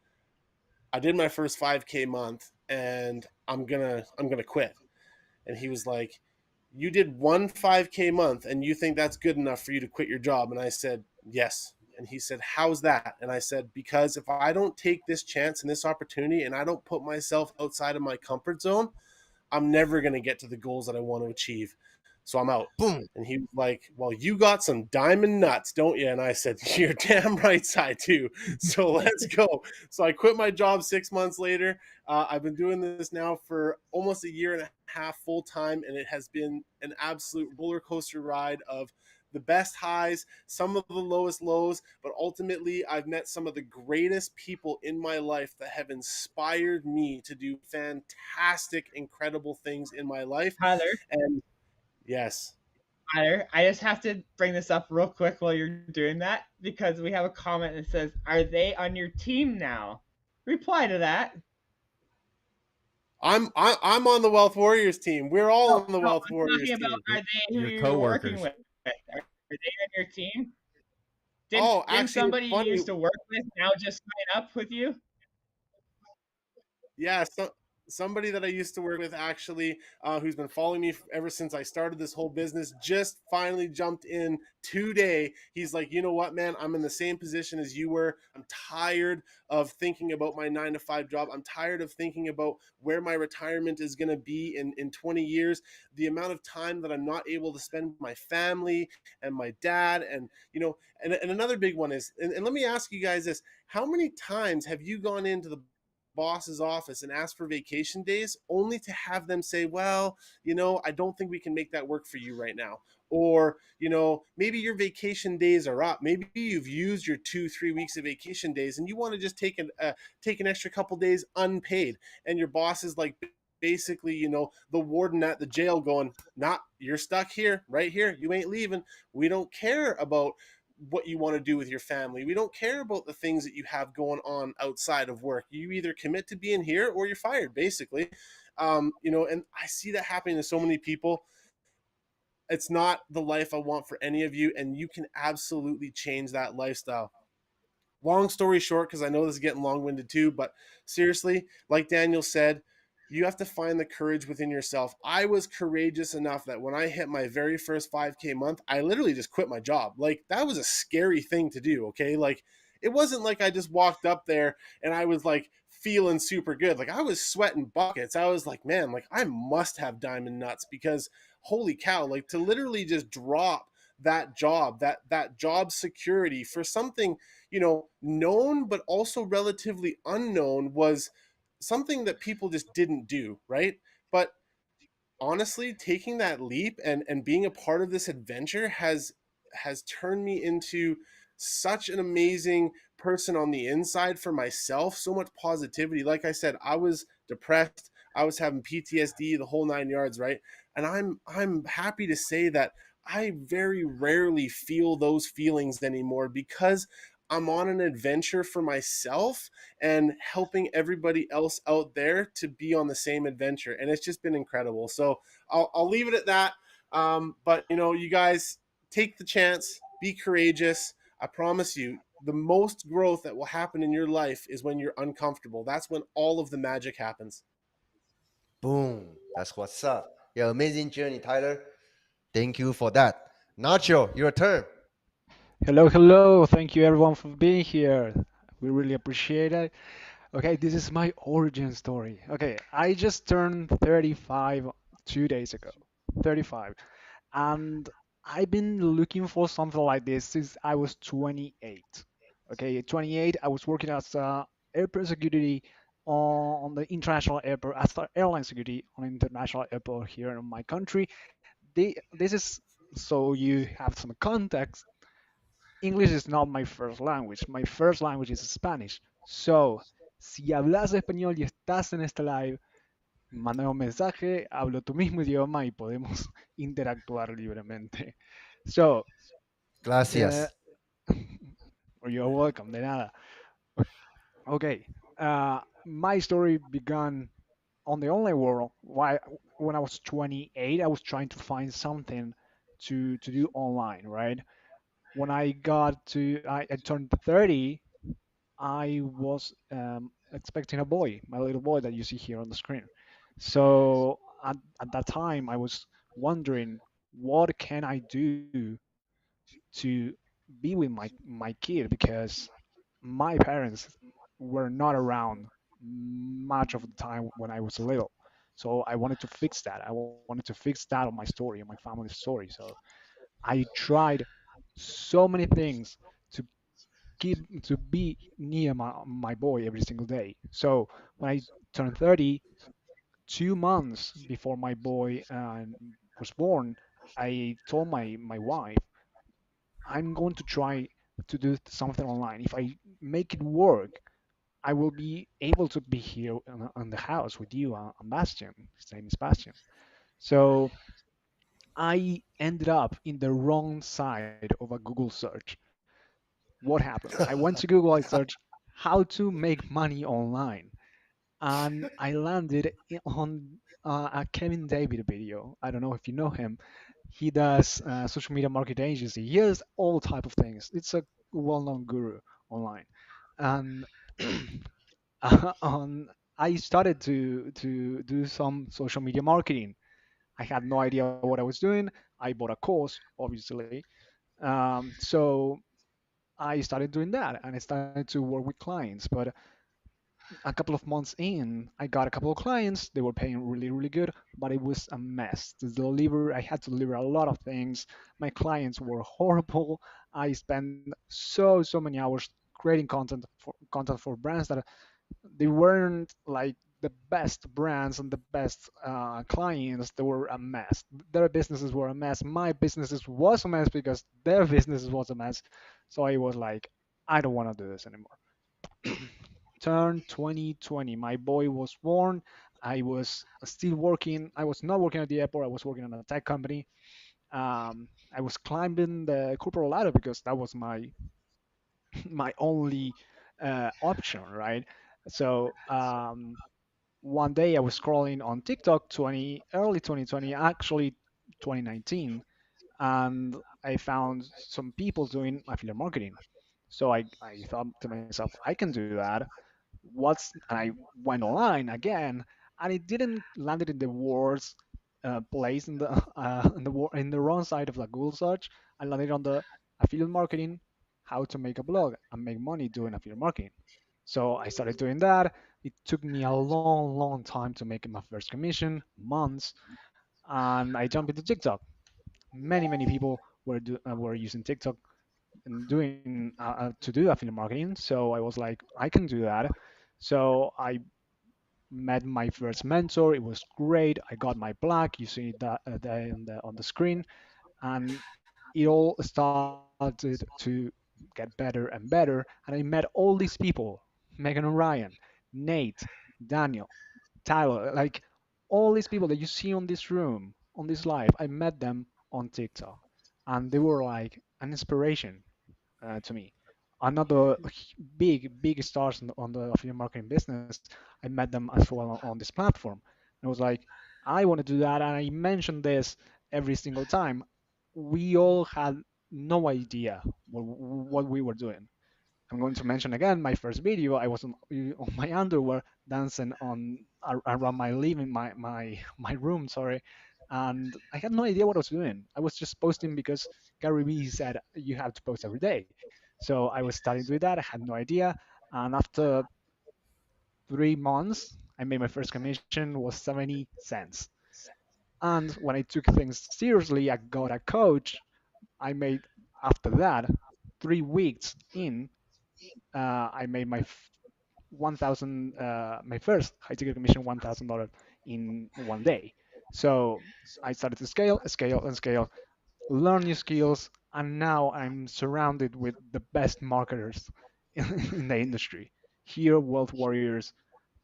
I did my first 5K month and I'm going to quit. And he was like, you did 1 5K month and you think that's good enough for you to quit your job? And I said, yes. And he said, how's that? And I said, because if I don't take this chance and this opportunity and I don't put myself outside of my comfort zone, I'm never going to get to the goals that I want to achieve. So I'm out. Boom. And he was like, well, you got some diamond nuts, don't you? And I said, you're damn right I do. So let's go. So I quit my job 6 months later. I've been doing this now for almost a year and a half full time. And it has been an absolute roller coaster ride of the best highs, some of the lowest lows, but ultimately I've met some of the greatest people in my life that have inspired me to do fantastic, incredible things in my life. Tyler, And yes. Tyler, I just have to bring this up real quick while you're doing that because we have a comment that says, "Are they on your team now?" Reply to that. I'm on the Wealth Warriors team. We're all on the Wealth Warriors talking about, team. are they who Your you're coworkers. working with? Are they on your team? Oh, Didn't actually, somebody it's you funny. used to work with now just sign up with you? Yeah, somebody that I used to work with actually, who's been following me ever since I started this whole business, just finally jumped in today. He's like, you know what, man, I'm in the same position as you were. I'm tired of thinking about my 9 to 5 job. I'm tired of thinking about where my retirement is going to be in 20 years. The amount of time that I'm not able to spend with my family and my dad. And, and another big one is, and let me ask you guys this, how many times have you gone into the boss's office and ask for vacation days only to have them say, well, I don't think we can make that work for you right now. Or, maybe your vacation days are up. Maybe you've used your 2-3 weeks of vacation days and you want to just take an extra couple days unpaid. And your boss is like, basically, the warden at the jail going, nah, you're stuck here, right here. You ain't leaving. We don't care about what you want to do with your family. We don't care about the things that you have going on outside of work. You either commit to being here or you're fired, basically. And I see that happening to so many people. It's not the life I want for any of you, and you can absolutely change that lifestyle. Long story short, because I know this is getting long winded too, but seriously, like Daniel said, you have to find the courage within yourself. I was courageous enough that when I hit my very first 5K month, I literally just quit my job. Like, that was a scary thing to do, okay? Like, it wasn't like I just walked up there and I was like feeling super good. Like, I was sweating buckets. I was like, man, like, I must have diamond nuts, because holy cow, like, to literally just drop that job, that job security for something, known but also relatively unknown, was something that people just didn't do, right? But honestly, taking that leap and being a part of this adventure has turned me into such an amazing person on the inside for myself. So much positivity. Like I said, I was depressed, I was having PTSD, the whole 9 yards, right? And I'm happy to say that I very rarely feel those feelings anymore, because I'm on an adventure for myself and helping everybody else out there to be on the same adventure. And it's just been incredible. So I'll leave it at that. But, you guys, take the chance, be courageous. I promise you, the most growth that will happen in your life is when you're uncomfortable. That's when all of the magic happens. Boom. That's what's up. Your amazing journey, Tyler. Thank you for that. Nacho, your turn. Hello, hello. Thank you everyone for being here. We really appreciate it. Okay, this is my origin story. Okay, I just turned 35 2 days ago. 35. And I've been looking for something like this since I was 28. Okay, at 28, I was working as airport security on the international airport, as airline security on international airport here in my country. This is so you have some context. English is not my first language. My first language is Spanish. So, si hablas español y estás en este live, mándame un mensaje, hablo tu mismo idioma y podemos interactuar libremente. So, uh, Gracias. you're welcome, de nada. Okay, my story began on the online world. Why, when I was 28, I was trying to find something to do online, right? When I turned 30, I was expecting a boy, my little boy that you see here on the screen. So at that time, I was wondering, what can I do to be with my kid, because my parents were not around much of the time when I was little. So I wanted to fix that. I wanted to fix that on my story, on my family's story. So I tried so many things to to be near my boy every single day. So when I turned 30, 2 months before my boy was born, I told my wife, I'm going to try to do something online. If I make it work, I will be able to be here in the house with you, Bastian. His name is Bastian. So I ended up in the wrong side of a Google search. What happened? I went to Google, I searched how to make money online, and I landed on a Kevin David video. I don't know if you know him. He does social media marketing agency. He does all type of things. It's a well-known guru online, and on I started to do some social media marketing. I had no idea what I was doing. I bought a course, obviously. So I started doing that, and I started to work with clients. But a couple of months in, I got a couple of clients. They were paying really, really good, but it was a mess. I had to deliver a lot of things. My clients were horrible. I spent so many hours creating content for brands that they weren't like the best brands and the best clients. They were a mess. Their businesses were a mess. My businesses was a mess because their businesses was a mess. So I was like, I don't want to do this anymore. Turned 2020. My boy was born. I was still working. I was not working at the airport. I was working on a tech company. I was climbing the corporate ladder because that was my only option, right? So one day I was scrolling on TikTok, early 2020, actually 2019, and I found some people doing affiliate marketing. So I thought to myself, I can do that. And I went online again, and it didn't land it in the worst place in the in the wrong side of the Google search. I landed on the affiliate marketing, how to make a blog and make money doing affiliate marketing. So I started doing that. It took me a long, long time to make my first commission, months, and I jumped into TikTok. Many people were using TikTok and doing to do affiliate marketing. So I was like, I can do that. So I met my first mentor. It was great. I got my plaque. You see that there on the screen, and it all started to get better and better. And I met all these people: Megan and Ryan, Nate, Daniel, Tyler, like all these people that you see on this room, on this live. I met them on TikTok, and they were like an inspiration to me. Another big stars on the affiliate marketing business, I met them as well on this platform. And I was like, I want to do that, and I mentioned this every single time. We all had no idea what we were doing. I'm going to mention again my first video. I was on my underwear dancing around my living my room, sorry, and I had no idea what I was doing. I was just posting because Gary Vee said you have to post every day. So I was starting doing that. I had no idea, and after 3 months, I made my first commission was 70 cents. And when I took things seriously, I got a coach. I made after that 3 weeks in I made 1,000, my first high ticket commission $1,000 in one day. So I started to scale, and scale, learn new skills, and now I'm surrounded with the best marketers in the industry. Here, Wealth Warriors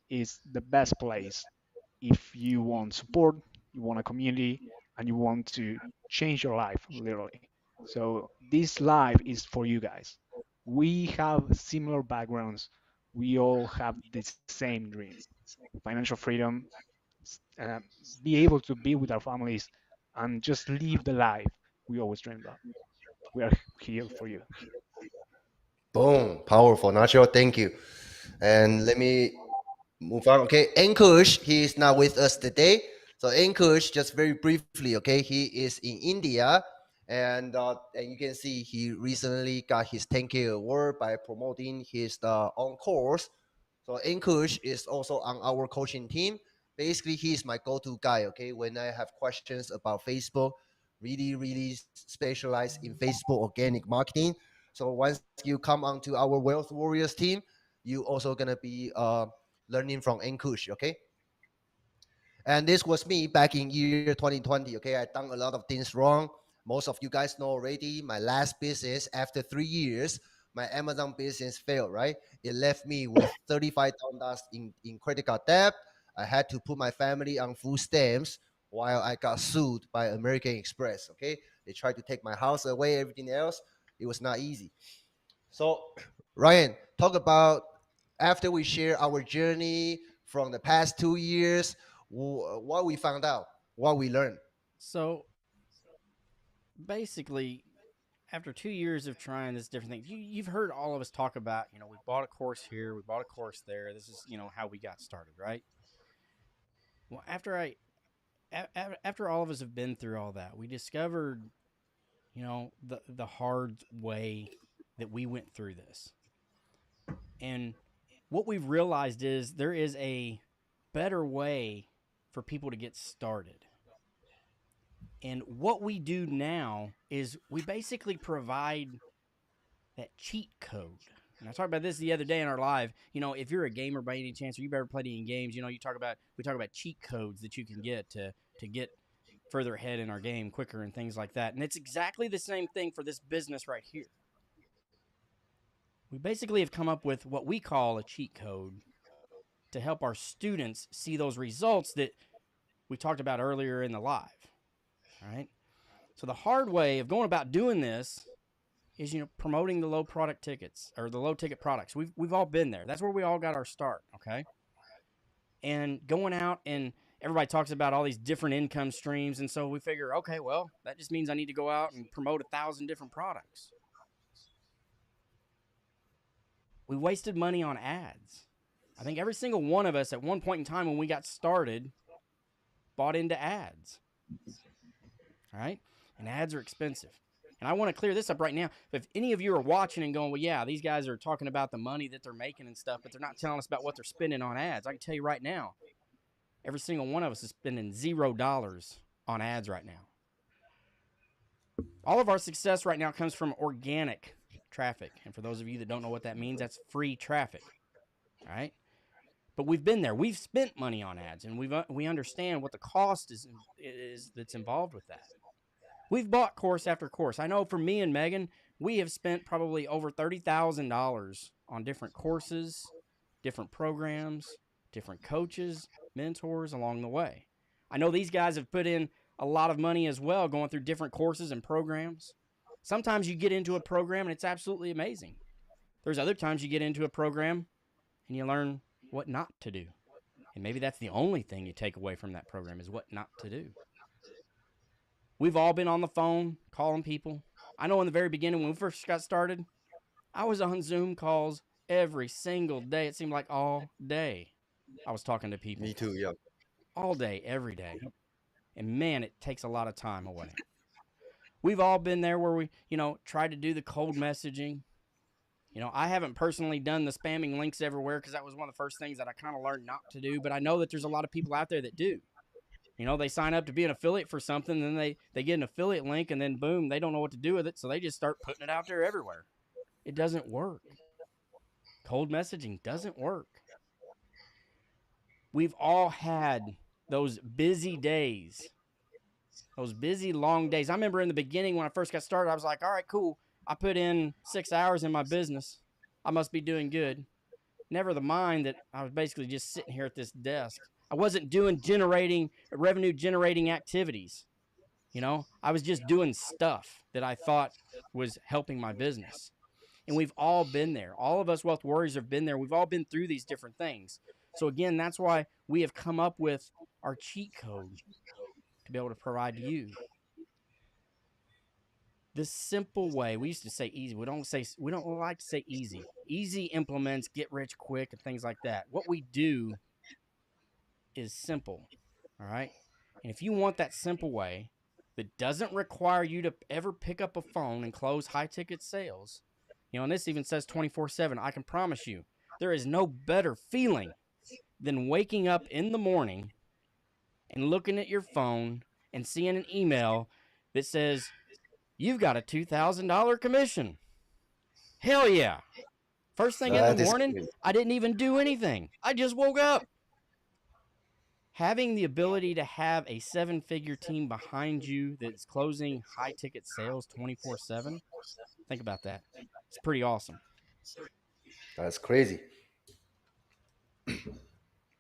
is the best place if you want support, you want a community, and you want to change your life, literally. So this live is for you guys. We have similar backgrounds. We all have the same dream: financial freedom, uh, be able to be with our families, and just live the life we always dreamed of. We are here for you. Boom, powerful, Nacho. Thank you. And let me move on. Okay, Ankush, he is not with us today. So Ankush, just very briefly, okay, he is in India, and you can see he recently got his 10K award by promoting his own course. So Ankush is also on our coaching team. Basically, he is my go-to guy. Okay, when I have questions about Facebook, really specialized in Facebook organic marketing. So once you come onto our Wealth Warriors team, you also gonna be learning from Ankush. Okay, and this was me back in year 2020. Okay, I done a lot of things wrong. Most of you guys know already. My last business, after 3 years, my Amazon business failed. Right, it left me with $35,000 in credit card debt. I had to put my family on food stamps while I got sued by American Express. Okay, they tried to take my house away, everything else. It was not easy. So, Ryan, talk about after we share our journey from the past 2 years, what we found out, what we learned. So basically, after 2 years of trying this different thing, you've heard all of us talk about, we bought a course here, we bought a course there. This is, how we got started, right? Well, after all of us have been through all that, we discovered, the hard way that we went through this. And what we've realized is there is a better way for people to get started. And what we do now is we basically provide that cheat code. And I talked about this the other day in our live. If you're a gamer by any chance, or you've ever played any games, we talk about cheat codes that you can get to get further ahead in our game quicker and things like that. And it's exactly the same thing for this business right here. We basically have come up with what we call a cheat code to help our students see those results that we talked about earlier in the live. All right. So the hard way of going about doing this is, promoting the low product tickets or the low ticket products. We've all been there. That's where we all got our start. Okay. And going out, and everybody talks about all these different income streams. And so we figure, okay, well, that just means I need to go out and promote 1,000 different products. We wasted money on ads. I think every single one of us at one point in time when we got started bought into ads. All right. And ads are expensive. And I want to clear this up right now. If any of you are watching and going, well, yeah, these guys are talking about the money that they're making and stuff, but they're not telling us about what they're spending on ads. I can tell you right now, every single one of us is spending $0 on ads right now. All of our success right now comes from organic traffic. And for those of you that don't know what that means, that's free traffic. All right. But we've been there. We've spent money on ads, and we understand what the cost is that's involved with that. We've bought course after course. I know for me and Megan, we have spent probably over $30,000 on different courses, different programs, different coaches, mentors along the way. I know these guys have put in a lot of money as well, going through different courses and programs. Sometimes you get into a program and it's absolutely amazing. There's other times you get into a program and you learn what not to do. And maybe that's the only thing you take away from that program is what not to do. We've all been on the phone calling people. I know in the very beginning when we first got started, I was on Zoom calls every single day. It seemed like all day I was talking to people. Me too, yeah. All day, every day. And man, it takes a lot of time away. We've all been there where we, tried to do the cold messaging. I haven't personally done the spamming links everywhere because that was one of the first things that I kind of learned not to do. But I know that there's a lot of people out there that do. They sign up to be an affiliate for something, then they get an affiliate link, and then boom, they don't know what to do with it, so they just start putting it out there everywhere. It doesn't work. Cold messaging doesn't work. We've all had those busy days, those busy, long days. I remember in the beginning when I first got started, I was like, all right, cool. I put in 6 hours in my business. I must be doing good. Never the mind that I was basically just sitting here at this desk. I wasn't doing revenue generating activities. I was just doing stuff that I thought was helping my business. And we've all been there. All of us Wealth Warriors have been there. We've all been through these different things. So again, that's why we have come up with our cheat code to be able to provide to you. This simple way, we used to say easy. We don't like to say easy. Easy implements get rich quick and things like that. What we do is simple. All right. And if you want that simple way that doesn't require you to ever pick up a phone and close high ticket sales, and this even says 24/7, I can promise you there is no better feeling than waking up in the morning and looking at your phone and seeing an email that says, you've got a $2,000 commission. Hell yeah. First thing in the morning, I didn't even do anything. I just woke up. Having the ability to have a 7-figure team behind you that's closing high-ticket sales 24/7, think about that. It's pretty awesome. That's crazy.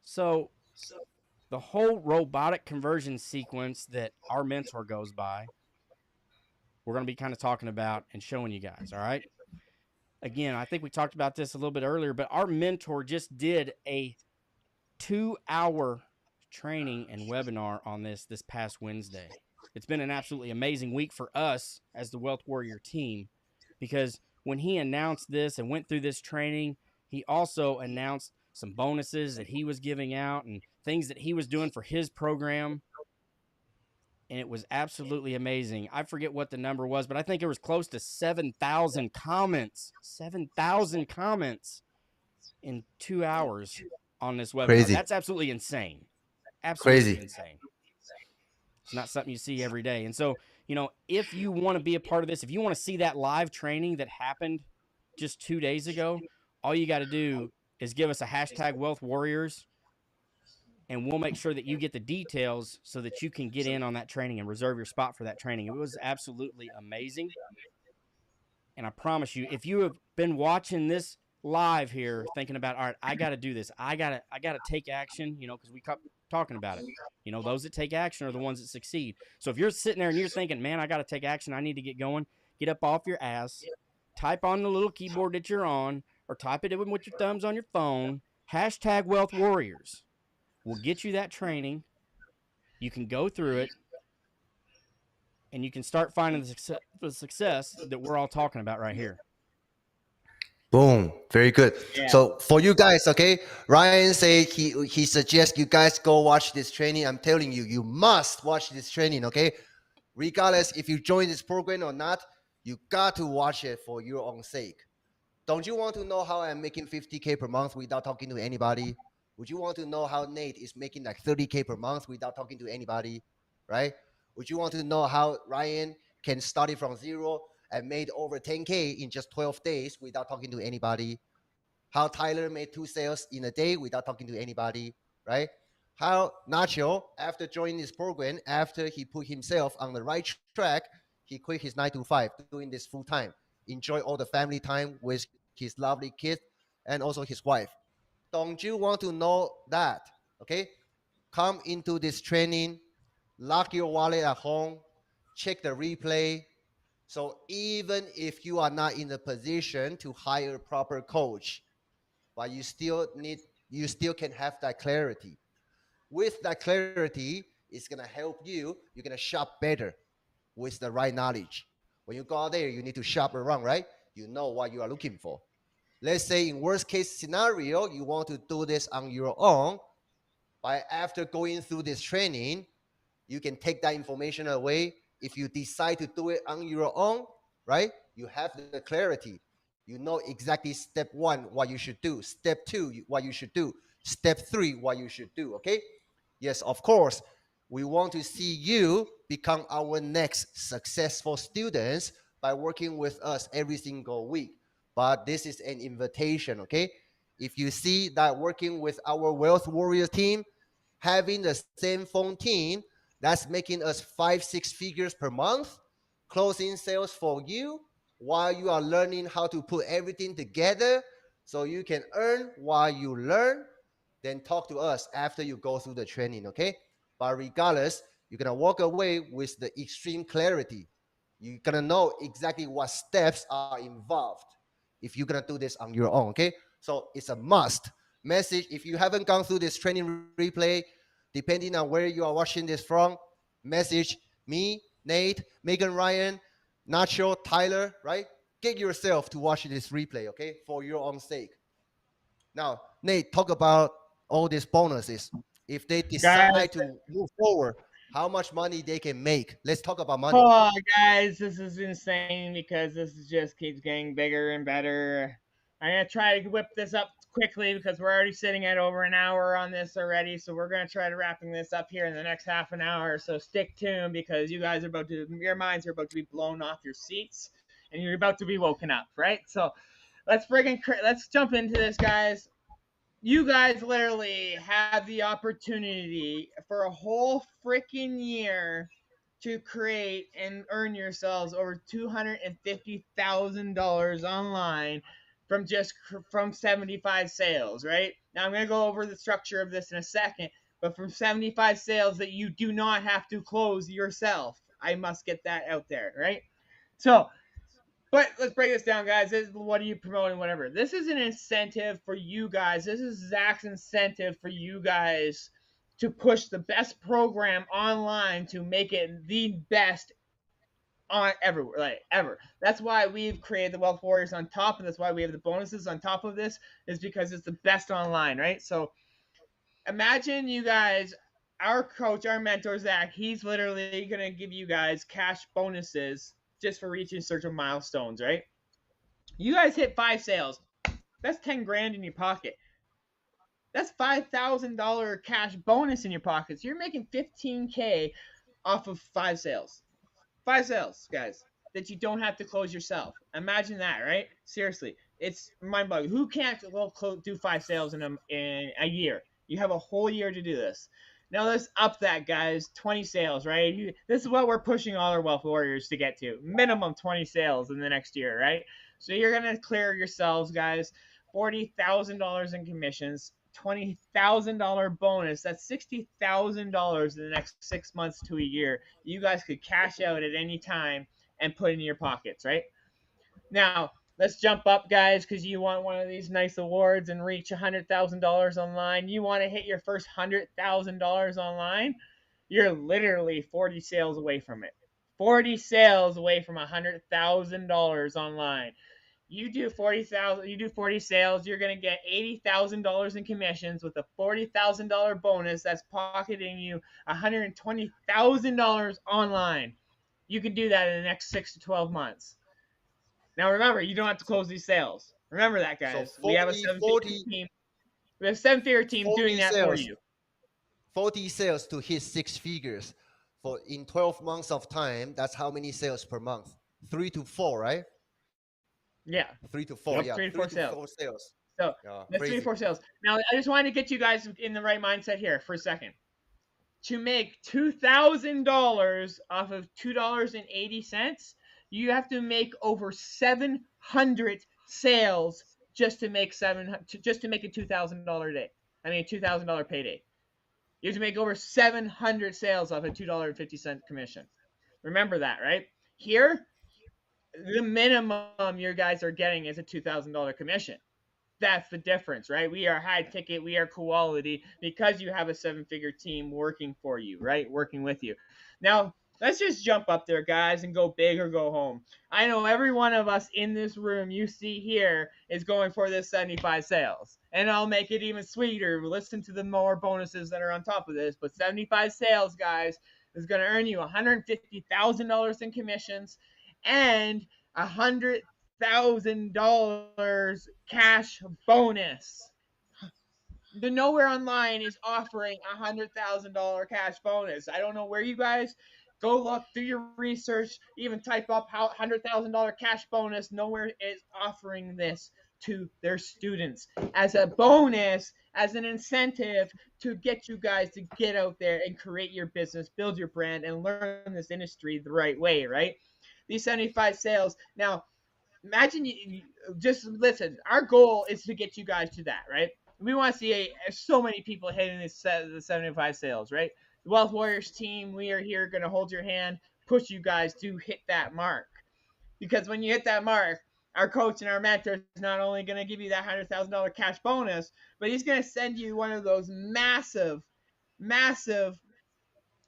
So the whole robotic conversion sequence that our mentor goes by, we're going to be kind of talking about and showing you guys, all right? Again, I think we talked about this a little bit earlier, but our mentor just did a 2-hour training and webinar on this past Wednesday. It's been an absolutely amazing week for us as the Wealth Warrior team, because when he announced this and went through this training, he also announced some bonuses that he was giving out and things that he was doing for his program. And it was absolutely amazing. I forget what the number was, but I think it was close to 7,000 comments. 7,000 comments in 2 hours on this webinar. Crazy. That's absolutely insane. Absolutely Crazy. insane. It's not something you see every day. And so, if you want to be a part of this, if you want to see that live training that happened just 2 days ago, all you got to do is give us a hashtag Wealth Warriors, and we'll make sure that you get the details so that you can get in on that training and reserve your spot for that training. It was absolutely amazing. And I promise you, if you have been watching this live here thinking about, all right, I got to do this. I got to take action, because we kept talking about it. Those that take action are the ones that succeed. So if you're sitting there and you're thinking, man, I got to take action, I need to get going, get up off your ass, type on the little keyboard that you're on, or type it in with your thumbs on your phone, hashtag Wealth Warriors. We'll get you that training. You can go through it, and you can start finding the success that we're all talking about right here. Boom. Very good. Yeah. So for you guys, okay, Ryan say he suggests you guys go watch this training. I'm telling you, you must watch this training, okay? Regardless if you join this program or not, you got to watch it for your own sake. Don't you want to know how I'm making 50K per month without talking to anybody? Would you want to know how Nate is making like 30K per month without talking to anybody, right? Would you want to know how Ryan can start it from zero and made over 10K in just 12 days without talking to anybody? How Tyler made 2 sales in a day without talking to anybody, right? How Nacho, after joining this program, after he put himself on the right track, he quit his 9 to 5, doing this full time. Enjoy all the family time with his lovely kid and also his wife. Don't you want to know that? Okay, come into this training, lock your wallet at home, check the replay. So even if you are not in the position to hire a proper coach, but you still can have that clarity. With that clarity, it's gonna help you. You're gonna shop better with the right knowledge. When you go out there, you need to shop around, right? You know what you are looking for. Let's say in worst case scenario, you want to do this on your own, but after going through this training, you can take that information away. If you decide to do it on your own, right? You have the clarity. You know exactly step 1, what you should do. Step 2, what you should do. Step 3, what you should do, okay? Yes, of course, we want to see you become our next successful students by working with us every single week. But this is an invitation, okay? If you see that working with our Wealth Warrior team, having the same phone team, that's making us 5-6 figures per month, closing sales for you while you are learning how to put everything together so you can earn while you learn, then talk to us after you go through the training, okay? But regardless, you're gonna walk away with the extreme clarity. You're gonna know exactly what steps are involved if you're gonna do this on your own, okay? So it's a must. Message, if you haven't gone through this training replay, depending on where you are watching this from, message me, Nate, Megan, Ryan, Nacho, Tyler, right? Get yourself to watch this replay, okay? For your own sake. Now, Nate, talk about all these bonuses. If they decide to move forward, how much money they can make. Let's talk about money. Oh, guys, this is insane because this just keeps getting bigger and better. I'm going to try to whip this up quickly because we're already sitting at over an hour on this already. So we're going to try to wrapping this up here in the next half an hour. So stick tuned because you guys are your minds are about to be blown off your seats and you're about to be woken up, right? So let's jump into this, guys. You guys literally have the opportunity for a whole freaking year to create and earn yourselves over $250,000 online from 75 sales, right? Now I'm going to go over the structure of this in a second, but from 75 sales that you do not have to close yourself. I must get that out there, right? So, but let's break this down, guys. What are you promoting? Whatever. This is an incentive for you guys. This is Zach's incentive for you guys to push the best program online to make it the best on everywhere, like ever. That's why we've created the Wealth Warriors on top of this. Why we have the bonuses on top of this is because it's the best online, right? So imagine you guys, our coach, our mentor, Zach, he's literally going to give you guys cash bonuses just for reaching certain milestones, right? You guys hit 5 sales. That's 10 grand in your pocket. That's $5,000 cash bonus in your pocket. So you're making 15K off of 5 sales. 5 sales, guys, that you don't have to close yourself. Imagine that, right? Seriously, it's mind-boggling. Who can't do 5 sales in a year? You have a whole year to do this. Now let's up that, guys. 20 sales, right? This is what we're pushing all our Wealth Warriors to get to. Minimum 20 sales in the next year, right? So you're going to clear yourselves, guys, $40,000 in commissions, $20,000 bonus. That's $60,000 in the next 6 months to a year. You guys could cash out at any time and put in your pockets, right? Now, let's jump up, guys, because you want one of these nice awards and reach $100,000 online. You want to hit your first $100,000 online. You're literally 40 sales away from it. 40 sales away from $100,000 online. You do 40 sales, you're going to get $80,000 in commissions with a $40,000 bonus. That's pocketing you $120,000 online. You can do that in the next 6 to 12 months. Now remember, you don't have to close these sales. Remember that, guys. So We have a 40 team. We have a 7-figure team 40 doing that for sales. you. 40 sales to hit 6 figures for in 12 months of time. That's how many sales per month? 3 to 4, right? Yeah. 3 to 4. Yep, Yeah, 3 to 4 sales. So that's 3 to 4 sales. Now I just wanted to get you guys in the right mindset here for a second. To make $2,000 off of $2.80, you have to make over 700 sales just to make a $2,000 day. I mean, a $2,000 payday. You have to make over 700 sales off a $2.50 commission. Remember that, right? Here, the minimum your guys are getting is a $2,000 commission. That's the difference, right? We are high ticket, we are quality because you have a 7-figure team working for you, right? Working with you. Now, let's just jump up there, guys, and go big or go home. I know every one of us in this room you see here is going for this 75 sales. And I'll make it even sweeter. Listen to the more bonuses that are on top of this. But 75 sales, guys, is going to earn you $150,000 in commissions and $100,000 cash bonus. The Nowhere Online is offering $100,000 cash bonus. I don't know where you guys go look, do your research, even type up how $100,000 cash bonus. Nowhere is offering this to their students as a bonus, as an incentive to get you guys to get out there and create your business, build your brand, and learn this industry the right way, right? These 75 sales. Now, imagine you just listen. Our goal is to get you guys to that, right? We want to see so many people hitting the 75 sales, right? The Wealth Warriors team, we are here going to hold your hand, push you guys to hit that mark. Because when you hit that mark, our coach and our mentor is not only going to give you that $100,000 cash bonus, but he's going to send you one of those massive, massive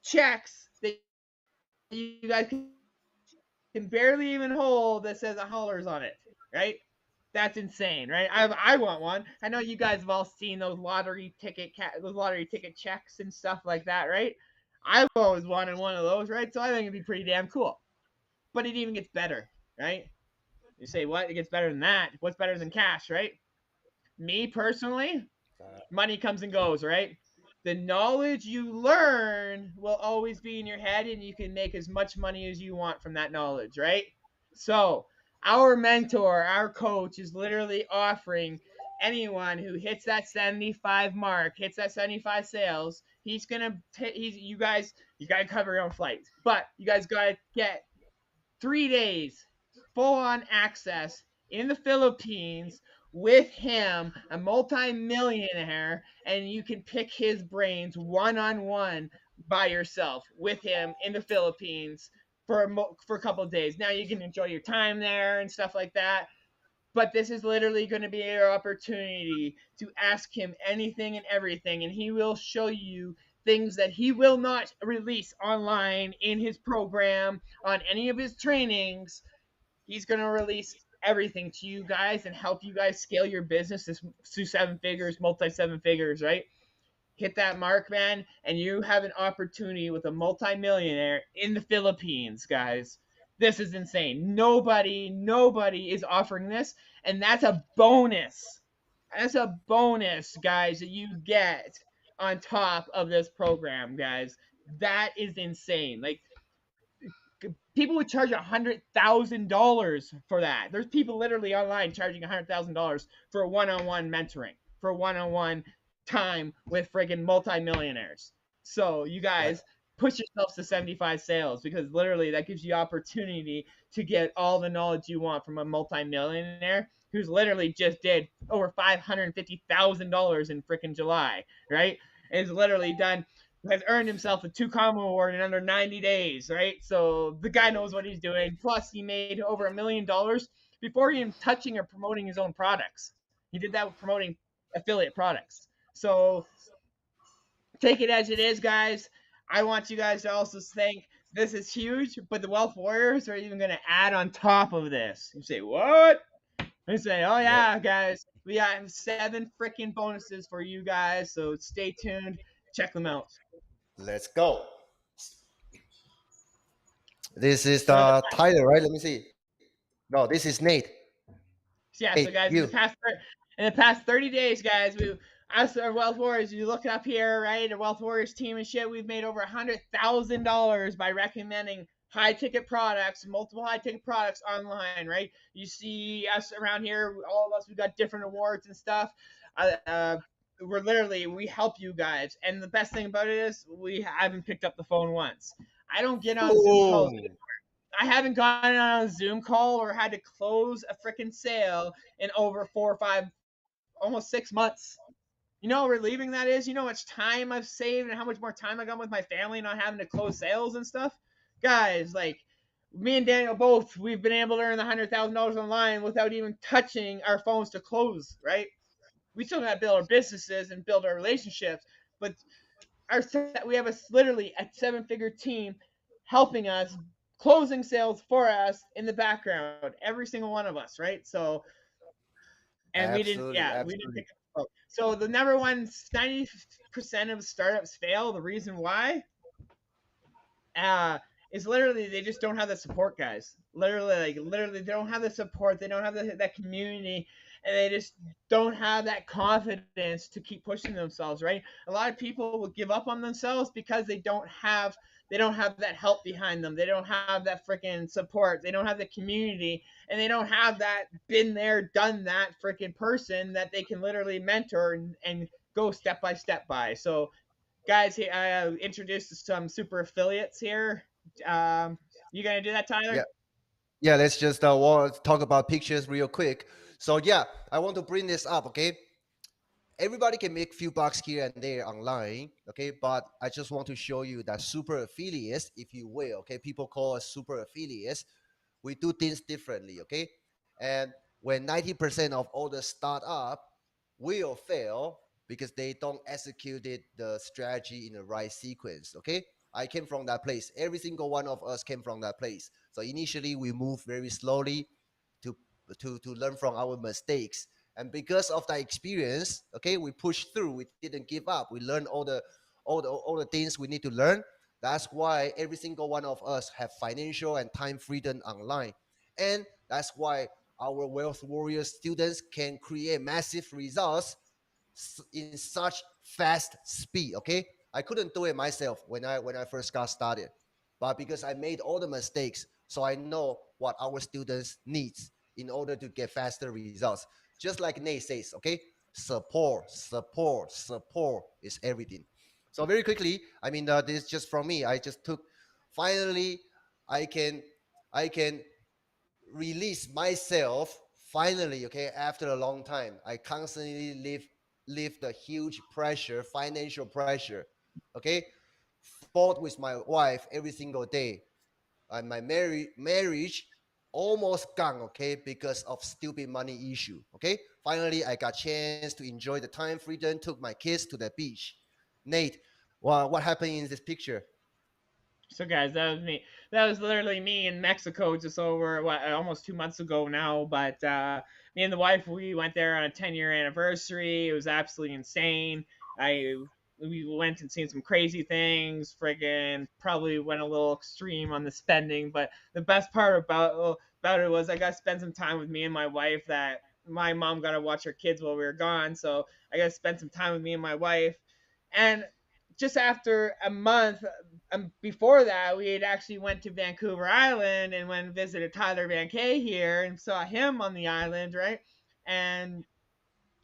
checks that you guys can barely even hold that says $100 on it, right? That's insane, right? I want one. I know you guys have all seen those lottery ticket checks and stuff like that, right? I've always wanted one of those, right? So I think it'd be pretty damn cool. But it even gets better, right? You say, what? It gets better than that. What's better than cash, right? Me personally, money comes and goes, right? The knowledge you learn will always be in your head, and you can make as much money as you want from that knowledge, right? So our mentor, our coach, is literally offering anyone who hits that 75 mark, hits that 75 sales, you guys gotta cover your own flights, but you guys gotta get 3 days full on access in the Philippines with him, a multi-millionaire, and you can pick his brains one-on-one by yourself with him in the Philippines for a couple of days. Now you can enjoy your time there and stuff like that. But this is literally going to be your opportunity to ask him anything and everything, and he will show you things that he will not release online in his program, on any of his trainings. He's going to release everything to you guys and help you guys scale your business to 7 figures, multi-7 figures, right? Hit that mark, man, and you have an opportunity with a multi-millionaire in the Philippines, guys. This is insane. Nobody is offering this, and that's a bonus. That's a bonus, guys, that you get on top of this program, guys. That is insane. Like, people would charge $100,000 for that. There's people literally online charging $100,000 for one-on-one mentoring, for one-on-one time with friggin' multimillionaires. So you guys, push yourself to 75 sales, because literally that gives you opportunity to get all the knowledge you want from a multimillionaire who's literally just did over $550,000 in freaking July, right? Is literally done, has earned himself a 2 comma award in under 90 days, right? So the guy knows what he's doing. Plus, he made over $1 million before even touching or promoting his own products. He did that with promoting affiliate products. So take it as it is, guys. I want you guys to also think this is huge, but the Wealth Warriors are even going to add on top of this. You say, what? They say, oh, yeah, guys, we got 7 freaking bonuses for you guys. So stay tuned. Check them out. Let's go. This is the Tyler, right? Let me see. No, this is Nate. Yeah, Nate, so guys, you. in the past 30 days, guys, us our Wealth Warriors, you look up here, right? Our Wealth Warriors team and shit, we've made over $100,000 by recommending high ticket products, multiple high ticket products online, right? You see us around here, all of us, we've got different awards and stuff. We help you guys, and the best thing about it is we haven't picked up the phone once. I don't get on Zoom calls. I haven't gotten on a Zoom call or had to close a freaking sale in over 4 or 5, almost 6 months. You know how relieving that is? You know how much time I've saved and how much more time I got with my family not having to close sales and stuff? Guys, like, me and Daniel both, we've been able to earn the $100,000 online without even touching our phones to close, right? We still got to build our businesses and build our relationships, but we have literally a 7-figure team helping us, closing sales for us in the background, every single one of us, right? So, and Absolutely. we didn't pick up. So the number one, 90% of startups fail. The reason why is literally they just don't have the support, guys. Literally, they don't have the support. They don't have that community, and they just don't have that confidence to keep pushing themselves, right? A lot of people will give up on themselves because they don't have that help behind them. They don't have that freaking support. They don't have the community, and they don't have that been there, done that freaking person that they can literally mentor and go step by step by. So, guys, I introduced some super affiliates here. You gonna do that, Tyler? Yeah, let's just talk about pictures real quick. So yeah, I want to bring this up, okay? Everybody can make few bucks here and there online, okay? But I just want to show you that super affiliates, if you will, okay? People call us super affiliates. We do things differently, okay? And when 90% of all the startup will fail because they don't execute the strategy in the right sequence, okay? I came from that place. Every single one of us came from that place. So initially we moved very slowly to learn from our mistakes. And because of that experience, okay, we pushed through. We didn't give up. We learned all the things we need to learn. That's why every single one of us have financial and time freedom online. And that's why our Wealth Warrior students can create massive results in such fast speed. Okay, I couldn't do it myself when I first got started, but because I made all the mistakes, so I know what our students needs in order to get faster results. Just like Nate says, okay, support is everything. So very quickly, I mean, this is just from me. I just took. Finally, I can release myself. Finally, okay, after a long time, I constantly live the huge pressure, financial pressure, okay, fought with my wife every single day, and my marriage almost gone, okay, because of stupid money issue, okay. Finally, I got chance to enjoy the time freedom, took my kids to the beach. Nate, what happened in this picture? So, guys, that was me. That was literally me in Mexico just over almost 2 months ago now. But me and the wife, we went there on a 10-year anniversary. It was absolutely insane. We went and seen some crazy things. Friggin' probably went a little extreme on the spending. But the best part about it was I got to spend some time with me and my wife. That my mom got to watch her kids while we were gone, so I got to spend some time with me and my wife. And just after a month before that, we had actually went to Vancouver Island and went and visited Tyler Van Kay here and saw him on the island, right? And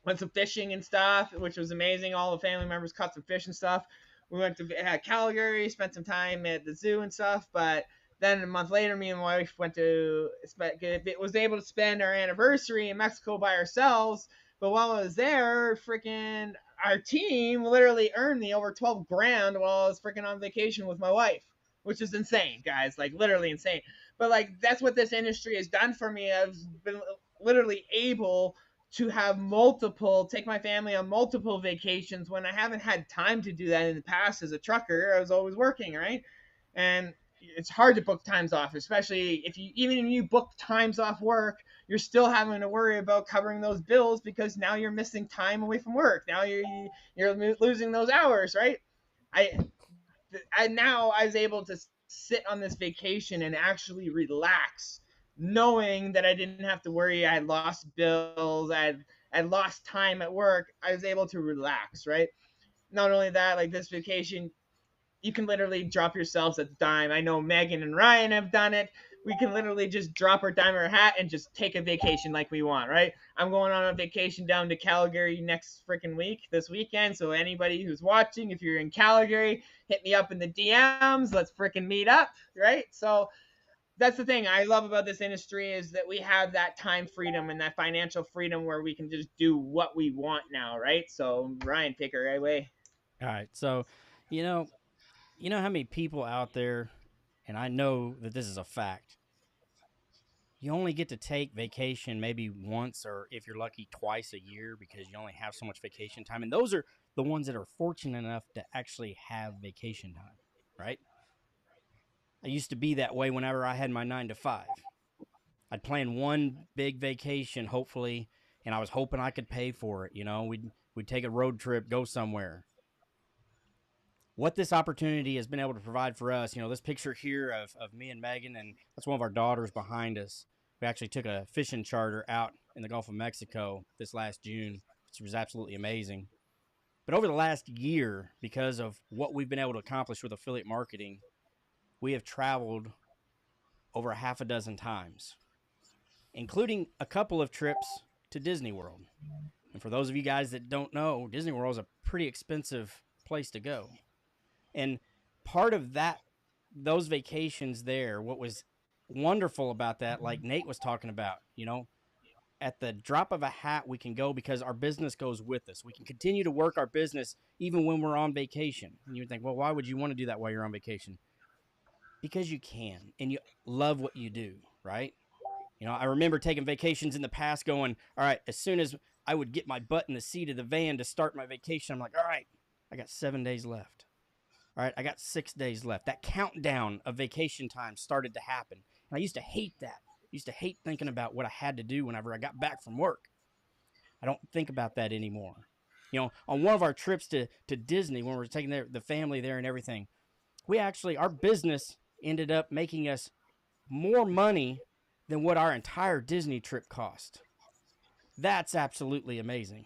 went some fishing and stuff, which was amazing. All the family members caught some fish and stuff. We went to Calgary, spent some time at the zoo and stuff, but then a month later, me and my wife was able to spend our anniversary in Mexico by ourselves. But while I was there, freaking our team literally earned me over 12 grand while I was freaking on vacation with my wife, which is insane, guys. Like literally insane. But like that's what this industry has done for me. I've been literally able to take my family on multiple vacations when I haven't had time to do that in the past. As a trucker, I was always working, right? And it's hard to book times off, especially if you book times off work, you're still having to worry about covering those bills because now you're missing time away from work. Now you're losing those hours, right? Now I was able to sit on this vacation and actually relax, knowing that I didn't have to worry. I had lost bills. I lost time at work. I was able to relax, right? Not only that, like this vacation, you can literally drop yourselves a dime. I know Megan and Ryan have done it. We can literally just drop our dime or hat and just take a vacation like we want, right? I'm going on a vacation down to Calgary next freaking week, this weekend. So anybody who's watching, if you're in Calgary, hit me up in the DMs. Let's freaking meet up, right? So that's the thing I love about this industry is that we have that time freedom and that financial freedom where we can just do what we want now, right? So Ryan, take it right away. All right. So, you know how many people out there, and I know that this is a fact, you only get to take vacation maybe once or if you're lucky twice a year because you only have so much vacation time. And those are the ones that are fortunate enough to actually have vacation time, right? I used to be that way whenever I had my 9 to 5. I'd plan one big vacation, hopefully, and I was hoping I could pay for it. We'd take a road trip, go somewhere. What this opportunity has been able to provide for us, this picture here of me and Megan, and that's one of our daughters behind us. We actually took a fishing charter out in the Gulf of Mexico this last June, which was absolutely amazing. But over the last year, because of what we've been able to accomplish with affiliate marketing, we have traveled over a half a dozen times, including a couple of trips to Disney World. And for those of you guys that don't know, Disney World is a pretty expensive place to go. And part of those vacations there, what was wonderful about that, like Nate was talking about, at the drop of a hat, we can go because our business goes with us. We can continue to work our business even when we're on vacation. And you would think, well, why would you want to do that while you're on vacation? Because you can, and you love what you do, right? I remember taking vacations in the past going, all right, as soon as I would get my butt in the seat of the van to start my vacation, I'm like, all right, I got 7 days left. All right, I got 6 days left. That countdown of vacation time started to happen. And I used to hate that. I used to hate thinking about what I had to do whenever I got back from work. I don't think about that anymore. On one of our trips to Disney, when we were taking the family there and everything, our business ended up making us more money than what our entire Disney trip cost. That's absolutely amazing.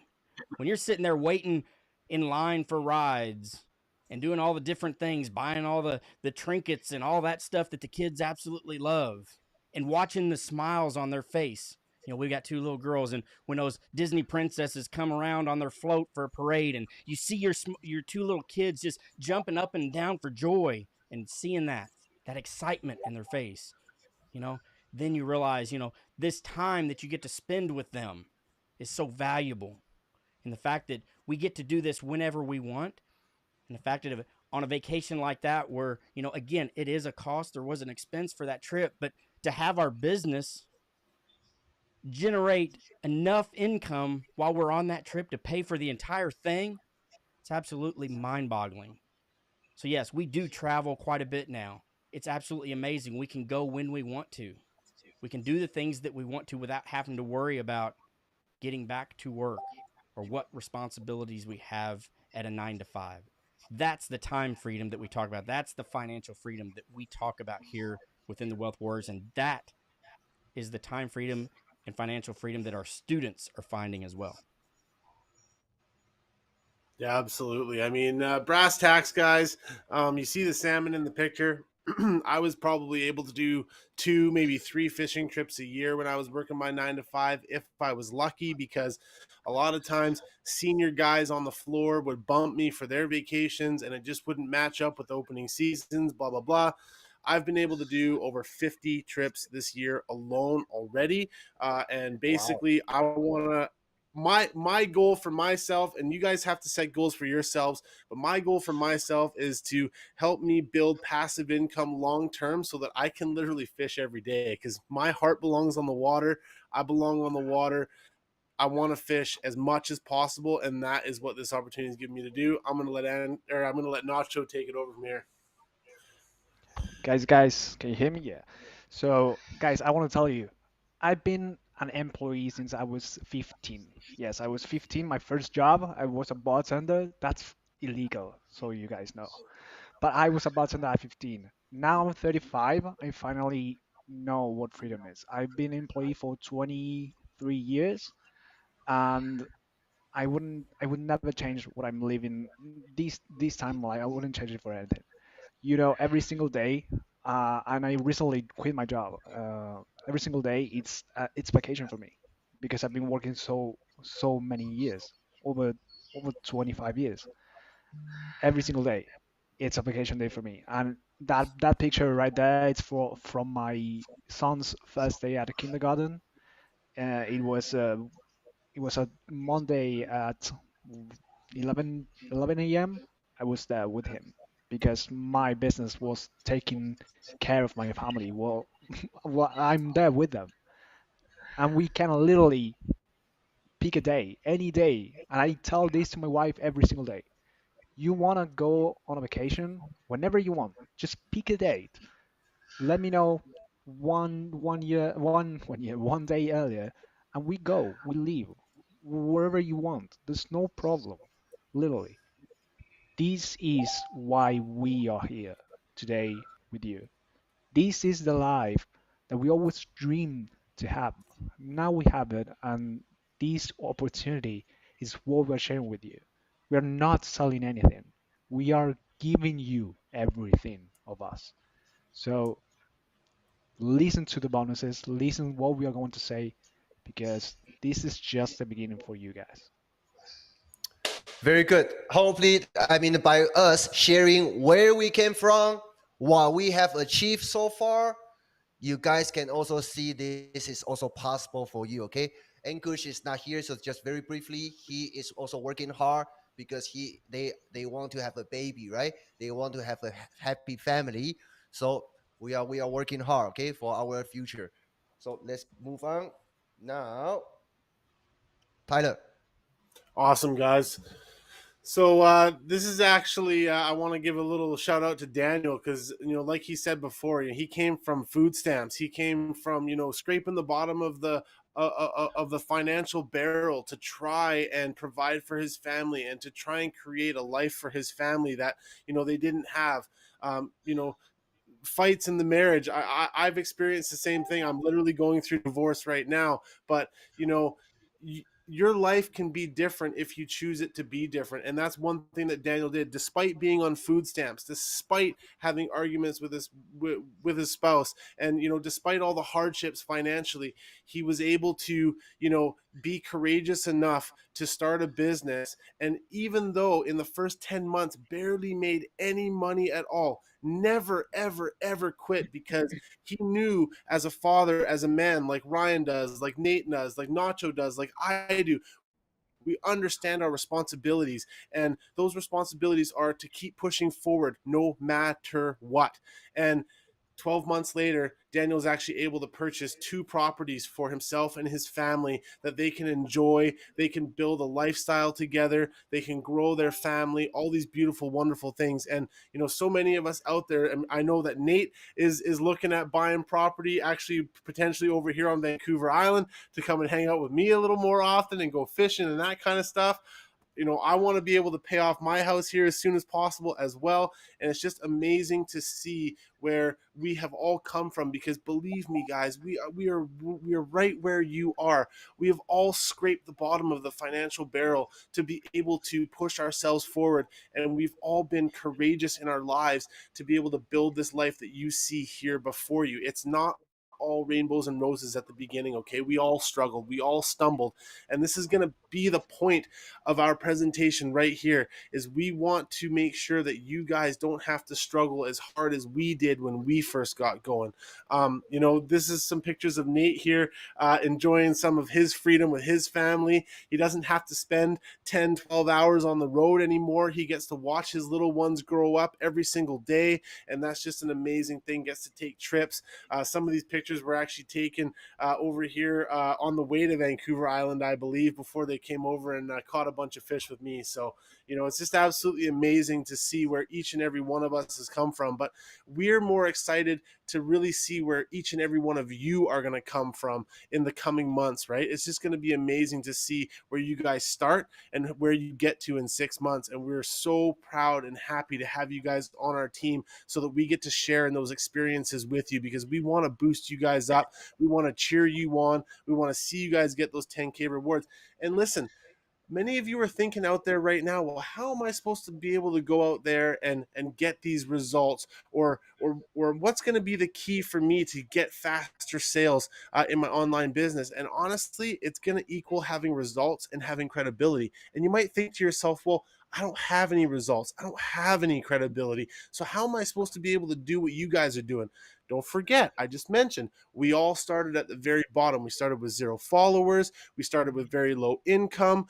When you're sitting there waiting in line for rides and doing all the different things, buying all the trinkets and all that stuff that the kids absolutely love, and watching the smiles on their face. We've got 2 little girls, and when those Disney princesses come around on their float for a parade, and you see your 2 little kids just jumping up and down for joy and seeing that excitement in their face, then you realize, this time that you get to spend with them is so valuable. And the fact that we get to do this whenever we want, and the fact that on a vacation like that where, again, it is a cost, there was an expense for that trip, but to have our business generate enough income while we're on that trip to pay for the entire thing, it's absolutely mind-boggling. So yes, we do travel quite a bit now. It's absolutely amazing. We can go when we want to. We can do the things that we want to without having to worry about getting back to work or what responsibilities we have at a 9 to 5. That's the time freedom that we talk about. That's the financial freedom that we talk about here within the Wealth Warriors. And that is the time freedom and financial freedom that our students are finding as well. Yeah, absolutely. I mean, brass tacks, guys. You see the salmon in the picture. I was probably able to do 2, maybe 3 fishing trips a year when I was working my 9 to 5, if I was lucky, because a lot of times senior guys on the floor would bump me for their vacations and it just wouldn't match up with opening seasons, blah, blah, blah. I've been able to do over 50 trips this year alone already. And basically, I want to my goal for myself, and you guys have to set goals for yourselves, but my goal for myself is to help me build passive income long term so that I can literally fish every day, because my heart belongs on the water. I belong on the water. I want to fish as much as possible, and that is what this opportunity is giving me to do. I'm gonna let Nacho take it over from here. Guys, can you hear me? Yeah. So, guys, I want to tell you, I've been an employee since I was 15. Yes, I was 15. My first job, I was a bartender. That's illegal, so you guys know. But I was a bartender at 15. Now I'm 35. I finally know what freedom is. I've been employee for 23 years, and I would never change what I'm living this time. Like I wouldn't change it for anything. Every single day, and I recently quit my job. Every single day, it's vacation for me because I've been working so many years, over 25 years. Every single day, it's a vacation day for me. And that picture right there, it's from my son's first day at the kindergarten. It was a Monday at 11 a.m. I was there with him because my business was taking care of my family. Well, I'm there with them, and we can literally pick a day, any day. And I tell this to my wife every single day. You want to go on a vacation whenever you want. Just pick a date. Let me know one day earlier, and we go. We leave wherever you want. There's no problem. Literally. This is why we are here today with you. This is the life that we always dreamed to have. Now we have it, and this opportunity is what we're sharing with you. We're not selling anything. We are giving you everything of us. So listen to the bonuses, listen what we are going to say, because this is just the beginning for you guys. Very good. Hopefully, I mean, by us sharing where we came from, what we have achieved so far, you guys can also see this is also possible for you. Okay, Ankush is not here, so just very briefly, he is also working hard because they want to have a baby, right? They want to have a happy family. So we are working hard, okay, for our future. So let's move on now. Tyler. Awesome, guys. So this is actually I want to give a little shout out to Daniel, because like he said before, he came from food stamps. He came from scraping the bottom of the financial barrel to try and provide for his family and to try and create a life for his family that they didn't have. Fights in the marriage. I've experienced the same thing. I'm literally going through divorce right now, but your life can be different if you choose it to be different. And that's one thing that Daniel did, despite being on food stamps, despite having arguments with his spouse, and despite all the hardships financially, he was able to be courageous enough to start a business. And even though in the first 10 months barely made any money at all, never ever ever quit, because he knew, as a father, as a man, like Ryan does, like Nate does, like Nacho does, like I do, we understand our responsibilities, and those responsibilities are to keep pushing forward no matter what. And 12 months later, Daniel's actually able to purchase 2 properties for himself and his family that they can enjoy. They can build a lifestyle together. They can grow their family, all these beautiful, wonderful things. And, so many of us out there, and I know that Nate is looking at buying property, actually potentially over here on Vancouver Island, to come and hang out with me a little more often and go fishing and that kind of stuff. I want to be able to pay off my house here as soon as possible as well. And it's just amazing to see where we have all come from, because believe me, guys, we are right where you are. We have all scraped the bottom of the financial barrel to be able to push ourselves forward, and we've all been courageous in our lives to be able to build this life that you see here before you. It's not all rainbows and roses at the beginning, okay? We all struggled, we all stumbled, and this is going to be the point of our presentation right here. Is we want to make sure that you guys don't have to struggle as hard as we did when we first got going. This is some pictures of Nate here, enjoying some of his freedom with his family. He doesn't have to spend 10-12 hours on the road anymore. He gets to watch his little ones grow up every single day, and that's just an amazing thing. Gets to take trips. Some of these pictures were actually taken over here on the way to Vancouver Island, I believe, before they came over and caught a bunch of fish with me. So, it's just absolutely amazing to see where each and every one of us has come from. But we're more excited to really see where each and every one of you are going to come from in the coming months, right? It's just going to be amazing to see where you guys start and where you get to in 6 months. And we're so proud and happy to have you guys on our team so that we get to share in those experiences with you, because we want to boost you guys up. We want to cheer you on. We want to see you guys get those 10K rewards. And listen, many of you are thinking out there right now, well, how am I supposed to be able to go out there and get these results, or what's going to be the key for me to get faster sales in my online business? And honestly, it's going to equal having results and having credibility. And you might think to yourself, well, I don't have any results. I don't have any credibility. So how am I supposed to be able to do what you guys are doing? Don't forget, I just mentioned, we all started at the very bottom. We started with 0 followers. We started with very low income.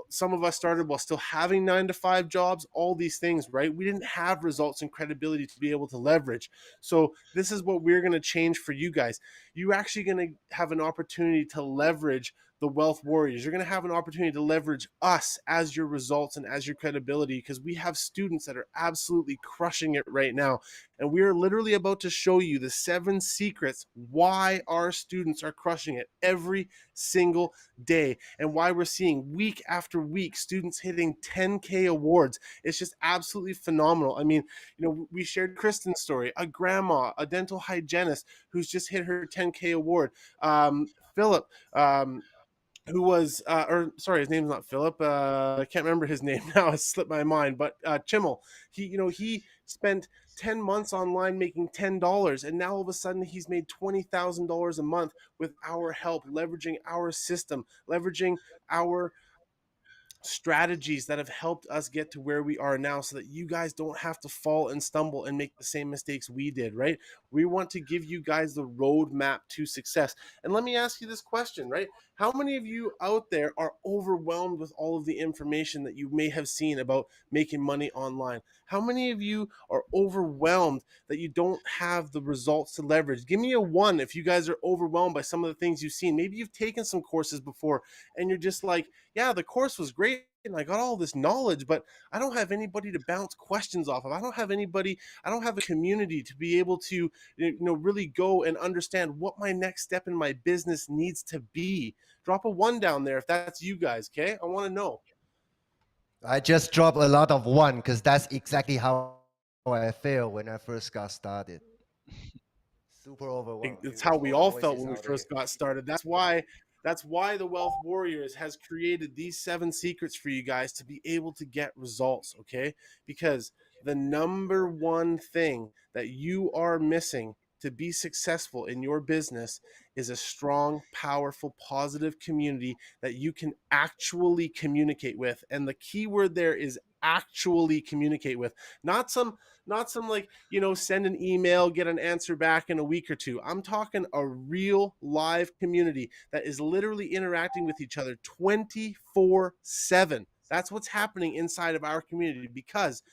Some of us started while still having 9-to-5 jobs, all these things, right? We didn't have results and credibility to be able to leverage. So this is what we're going to change for you guys. You're actually going to have an opportunity to leverage the Wealth Warriors. You're going to have an opportunity to leverage us as your results and as your credibility, because we have students that are absolutely crushing it right now. And we are literally about to show you the 7 secrets why our students are crushing it every single day, and why we're seeing week after week students hitting 10K awards. It's just absolutely phenomenal. I mean, we shared Kristen's story, a grandma, a dental hygienist who's just hit her 10K award. Philip, who was, his name's not Philip. I can't remember his name now. It slipped my mind. But Chimmel, he spent 10 months online making $10, and now all of a sudden he's made $20,000 a month with our help, leveraging our system, leveraging our strategies that have helped us get to where we are now, so that you guys don't have to fall and stumble and make the same mistakes we did, right? We want to give you guys the roadmap to success. And let me ask you this question, right? How many of you out there are overwhelmed with all of the information that you may have seen about making money online? How many of you are overwhelmed that you don't have the results to leverage? Give me a 1 if you guys are overwhelmed by some of the things you've seen. Maybe you've taken some courses before and you're just like, yeah, the course was great and I got all this knowledge, but I don't have anybody to bounce questions off of. I don't have a community to be able to, really go and understand what my next step in my business needs to be. Drop a 1 down there if that's you guys, okay? I want to know. I just dropped a lot of 1 because that's exactly how I felt when I first got started. Super overwhelmed. It's how we all felt when we first got started. That's why the Wealth Warriors has created these 7 secrets for you guys to be able to get results, okay? Because the number one thing that you are missing to be successful in your business is a strong, powerful, positive community that you can actually communicate with. And the key word there is actually communicate with. Not some like, send an email, get an answer back in a week or 2. I'm talking a real live community that is literally interacting with each other 24/7. That's what's happening inside of our community, because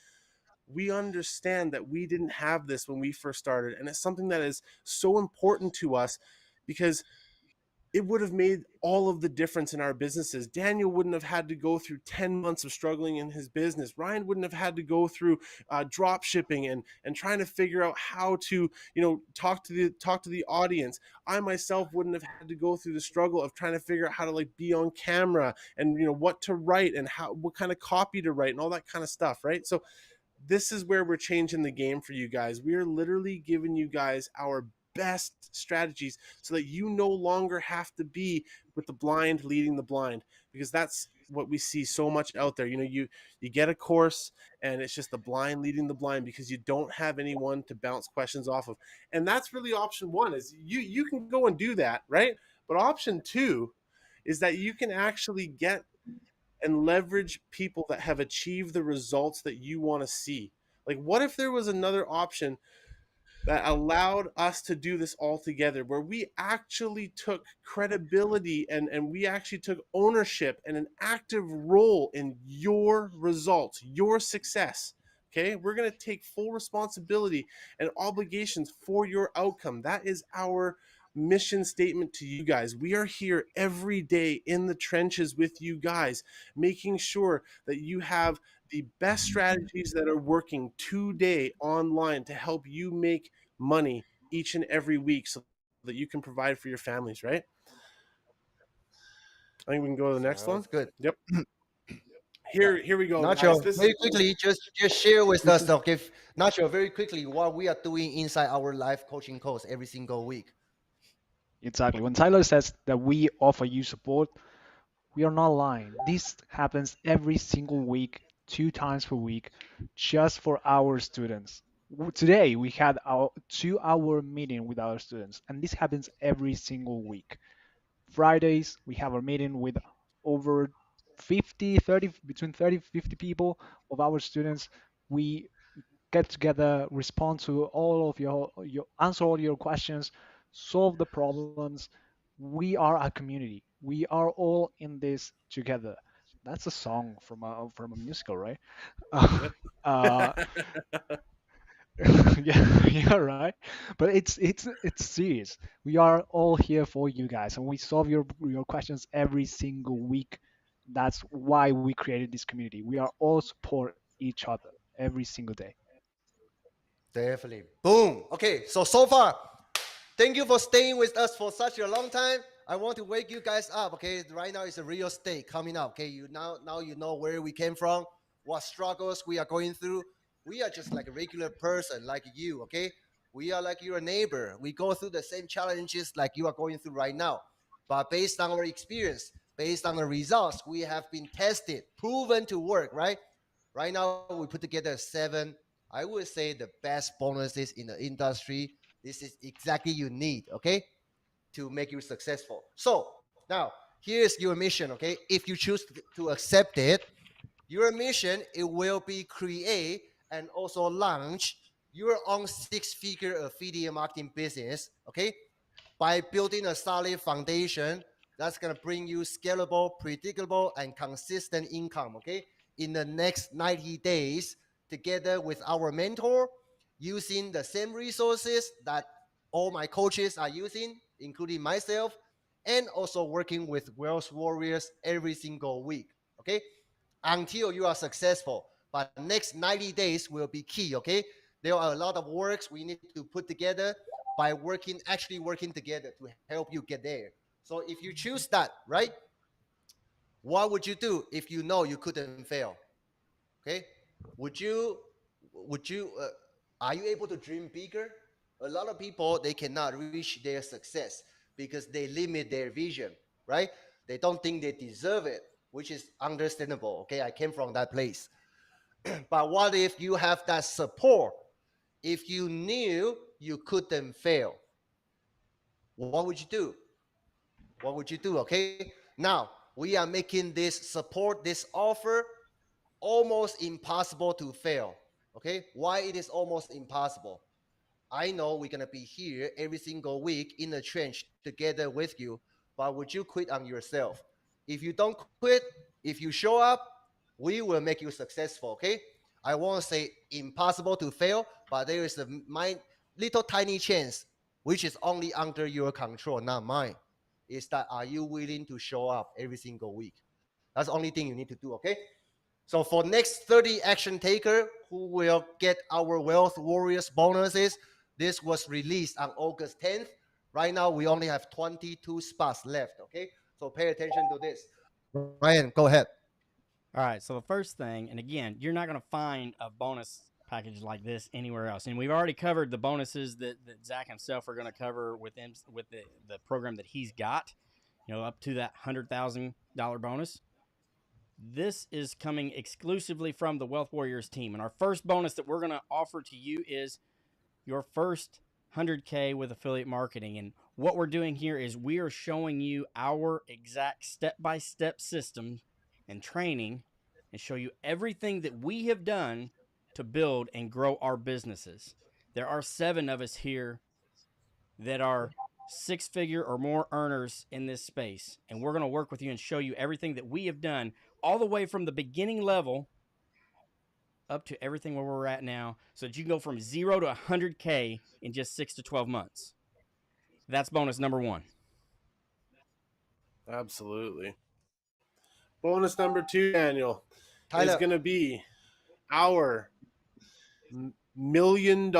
we understand that we didn't have this when we first started. And it's something that is so important to us, because it would have made all of the difference in our businesses. Daniel wouldn't have had to go through 10 months of struggling in his business. Ryan wouldn't have had to go through drop shipping and trying to figure out how to, talk to the audience. I myself wouldn't have had to go through the struggle of trying to figure out how to like be on camera and what to write and what kind of copy to write and all that kind of stuff, right? So this is where we're changing the game for you guys. We are literally giving you guys our best strategies so that you no longer have to be with the blind leading the blind, because that's what we see so much out there. You get a course and it's just the blind leading the blind because you don't have anyone to bounce questions off of. And that's really option one, is you can go and do that, right? But option two is that you can actually get and leverage people that have achieved the results that you want to see. Like, what if there was another option that allowed us to do this all together, where we actually took credibility and we actually took ownership and an active role in your results, your success? Okay, we're going to take full responsibility and obligations for your outcome. That is our mission statement to you guys. We are here every day in the trenches with you guys, making sure that you have the best strategies that are working today online to help you make money each and every week so that you can provide for your families, right? I think we can go to the next one. Sounds good. Yep. Here we go, guys. Nacho, This very is quickly, just share with us, okay, Nacho, very quickly, what we are doing inside our live coaching course every single week. Exactly. When Tyler says that we offer you support, we are not lying. This happens every single week, 2 times per week, just for our students. Today we had our 2-hour meeting with our students, and this happens every single week. Fridays we have a meeting with over 50, 30, between 30 50 people of our students. We get together, respond to all of your answer all your questions, solve the problems. We are a community. We are all in this together. That's a song from a musical, right? uh, yeah, yeah, right. But it's serious. We are all here for you guys, and we solve your questions every single week. That's why we created this community. We are all support each other every single day. Definitely. Boom. Okay, so far, thank you for staying with us for such a long time. I want to wake you guys up. Okay, right now is a real state coming up. Okay, now you know where we came from, what struggles we are going through. We are just like a regular person, like you. Okay, we are like your neighbor. We go through the same challenges like you are going through right now. But based on our experience, based on the results, we have been tested, proven to work. Right now, we put together 7. I would say the best bonuses in the industry. This is exactly you need. Okay, to make you successful. So now here's your mission. Okay, if you choose to accept it, your mission, it will be create and also launch your own 6-figure affiliate marketing business. Okay, by building a solid foundation that's going to bring you scalable, predictable, and consistent income. Okay, in the next 90 days, together with our mentor, using the same resources that all my coaches are using, including myself, and also working with Wealth Warriors every single week. Okay, until you are successful. But next 90 days will be key. Okay, there are a lot of works we need to put together by actually working together to help you get there. So if you choose that, right, what would you do if you know you couldn't fail? Okay, would you would you are you able to dream bigger? A lot of people, they cannot reach their success because they limit their vision, right? They don't think they deserve it, which is understandable. Okay, I came from that place. But what if you have that support? If you knew you couldn't fail, what would you do? What would you do? Okay, now we are making this support, this offer, almost impossible to fail. Okay, why it is almost impossible? I know we're gonna be here every single week in the trench together with you, but would you quit on yourself? If you don't quit, if you show up, we will make you successful. Okay, I won't say impossible to fail, but there is a little tiny chance, which is only under your control, not mine. is that are you willing to show up every single week? That's the only thing you need to do, okay? So for next 30 action taker who will get our Wealth Warriors bonuses, this was released on August 10th. Right now, we only have 22 spots left, okay? So pay attention to this. Ryan, go ahead. All right. So the first thing, and again, you're not going to find a bonus package like this anywhere else. And we've already covered the bonuses that Zach himself are going to cover with him with the program that he's got. Up to that $100,000 bonus. This is coming exclusively from the Wealth Warriors team. And our first bonus that we're going to offer to you is your first 100K with affiliate marketing. And what we're doing here is we are showing you our exact step-by-step system and training and show you everything that we have done to build and grow our businesses. There are 7 of us here that are 6-figure or more earners in this space. And we're going to work with you and show you everything that we have done all the way from the beginning level up to everything where we're at now so that you can go from 0 to 100K in just 6 to 12 months. That's bonus number 1. Absolutely. Bonus number 2, Daniel, Tyler. is going to be our $1 million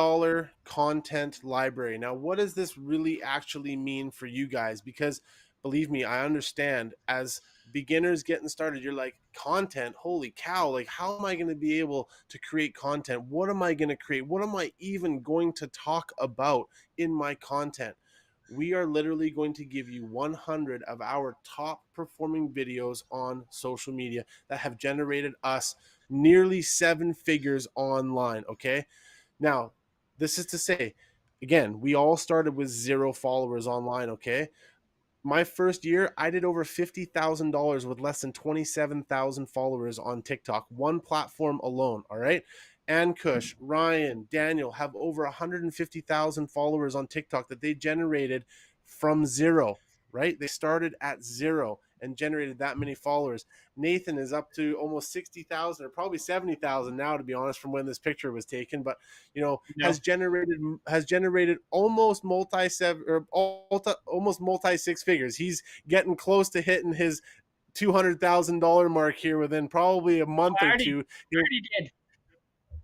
content library. Now, what does this really actually mean for you guys? Because believe me, I understand as beginners getting started, you're like, content, holy cow, like how am I going to be able to create content? What am I going to create? What am I even going to talk about in my content? We are literally going to give you 100 of our top performing videos on social media that have generated us nearly 7 figures online, okay? Now, this is to say, again, we all started with 0 followers online, okay? My first year, I did over $50,000 with less than 27,000 followers on TikTok, one platform alone, all right? Ankush, Ryan, Daniel have over 150,000 followers on TikTok that they generated from 0, right? They started at 0 and generated that many followers. Nathan is up to almost 60,000 or probably 70,000 now, to be honest, from when this picture was taken, but has generated almost multi 6 figures. He's getting close to hitting his $200,000 mark here within probably a month or two. I already did.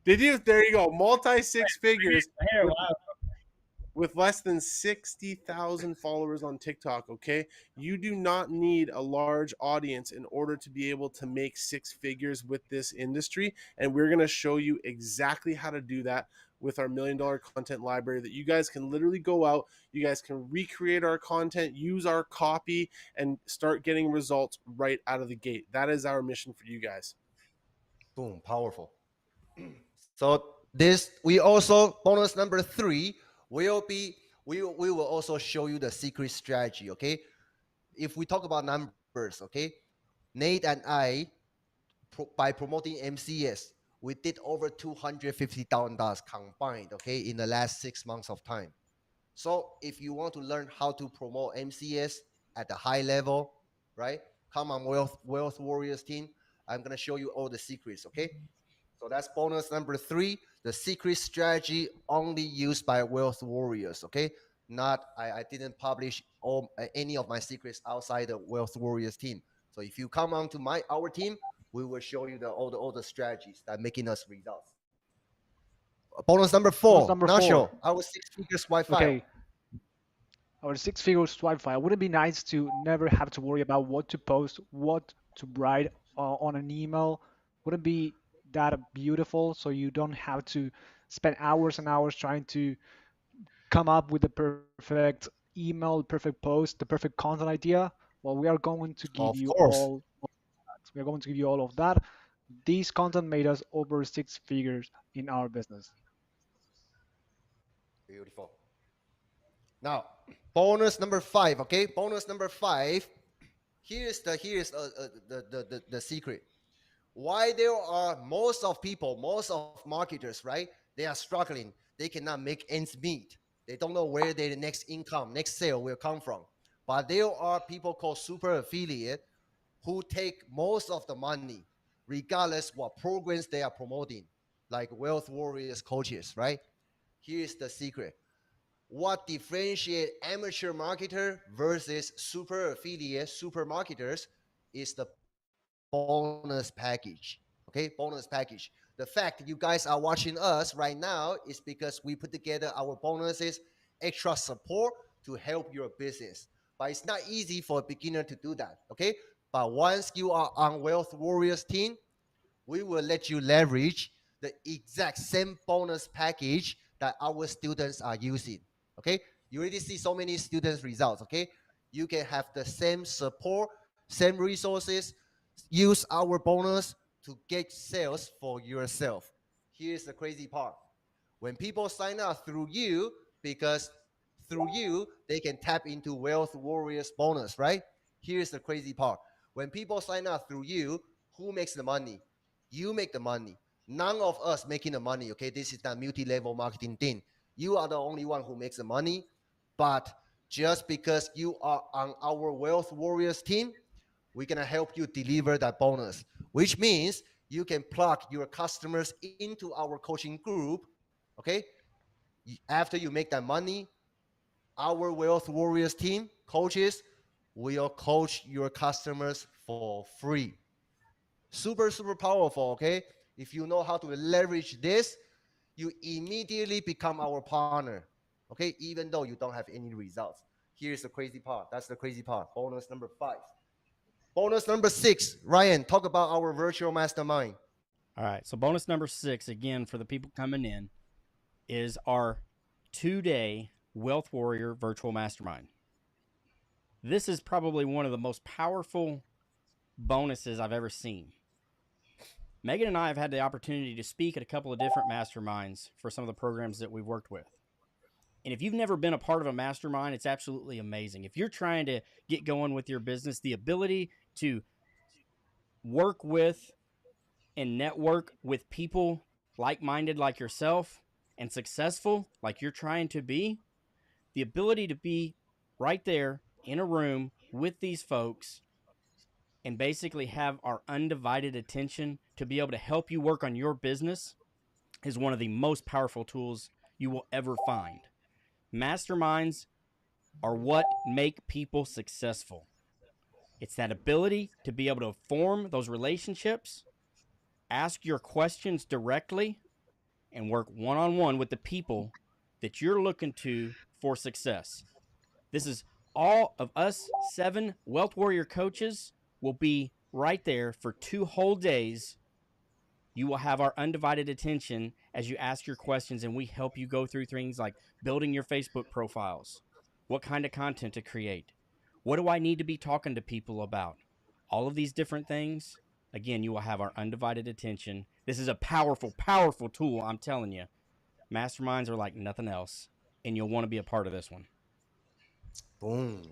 Did you? There you go. Multi 6 figures Wow. with less than 60,000 followers on TikTok, okay? You do not need a large audience in order to be able to make 6 figures with this industry, and we're going to show you exactly how to do that with our $1 million content library that you guys can literally go out, you guys can recreate our content, use our copy, and start getting results right out of the gate. That is our mission for you guys. Boom, powerful. So this, we also, bonus number 3 will be, we will also show you the secret strategy, okay? If we talk about numbers, okay? Nate and I, by promoting MCS, we did over $250,000 combined, okay, in the last 6 months of time. So if you want to learn how to promote MCS at the high level, right? Come on, Wealth Warriors team. I'm going to show you all the secrets, okay? So that's bonus number 3, the secret strategy only used by Wealth Warriors, okay? Not, I didn't publish any of my secrets outside the Wealth Warriors team. So if you come on to our team, we will show you all the strategies that are making us results. Bonus number 4, Nacho, our 6-figure swipe file. Okay. Our 6-figure swipe file. Wouldn't it be nice to never have to worry about what to post, what to write on an email? Wouldn't it be that beautiful, so you don't have to spend hours and hours trying to come up with the perfect email, perfect post, the perfect content idea? Well, we are going to give you all of that. We are going to give you all of that. This content made us over 6 figures in our business. Beautiful. Now, bonus number 5, okay? Bonus number 5. Here's the secret. Why there are most of marketers, right? They are struggling. They cannot make ends meet. They don't know where their next income, next sale will come from. But there are people called super affiliate who take most of the money, regardless what programs they are promoting, like Wealth Warriors coaches, right? Here's the secret. what differentiate amateur marketer versus super affiliate, super marketers is the bonus package. Okay, bonus package. The fact you guys are watching us right now is because we put together our bonuses, extra support to help your business. But it's not easy for a beginner to do that. Okay, but once you are on Wealth Warriors team, we will let you leverage the exact same bonus package that our students are using. Okay, you already see so many students results. Okay, you can have the same support, same resources, use our bonus to get sales for yourself. Here's the crazy part: when people sign up through you, because through you they can tap into Wealth Warriors bonus, right? Here's the crazy part: when people sign up through you, who makes the money? You make the money. None of us making the money. Okay, this is that multi-level marketing thing. You are the only one who makes the money. But just because you are on our Wealth Warriors team, we're gonna help you deliver that bonus, which means you can plug your customers into our coaching group. Okay, after you make that money, our Wealth Warriors team coaches will coach your customers for free. Super, super powerful. Okay, if you know how to leverage this, you immediately become our partner. Okay, even though you don't have any results. Here's the crazy part. That's the crazy part. Bonus number 5. Bonus number 6. Ryan, talk about our virtual mastermind. All right. So bonus number 6, again, for the people coming in, is our 2-day Wealth Warrior Virtual Mastermind. This is probably one of the most powerful bonuses I've ever seen. Megan and I have had the opportunity to speak at a couple of different masterminds for some of the programs that we've worked with. And if you've never been a part of a mastermind, it's absolutely amazing. If you're trying to get going with your business, the ability to work with and network with people like-minded like yourself and successful like you're trying to be, the ability to be right there in a room with these folks and basically have our undivided attention to be able to help you work on your business is one of the most powerful tools you will ever find. Masterminds are what make people successful. It's that ability to be able to form those relationships, ask your questions directly, and work one-on-one with the people that you're looking to for success. This is all of us 7 Wealth Warrior coaches will be right there for 2 whole days. You will have our undivided attention as you ask your questions, and we help you go through things like building your Facebook profiles, what kind of content to create, what do I need to be talking to people about, all of these different things. Again, you will have our undivided attention. This is a powerful, powerful tool, I'm telling you. Masterminds are like nothing else, and you'll want to be a part of this one. Boom.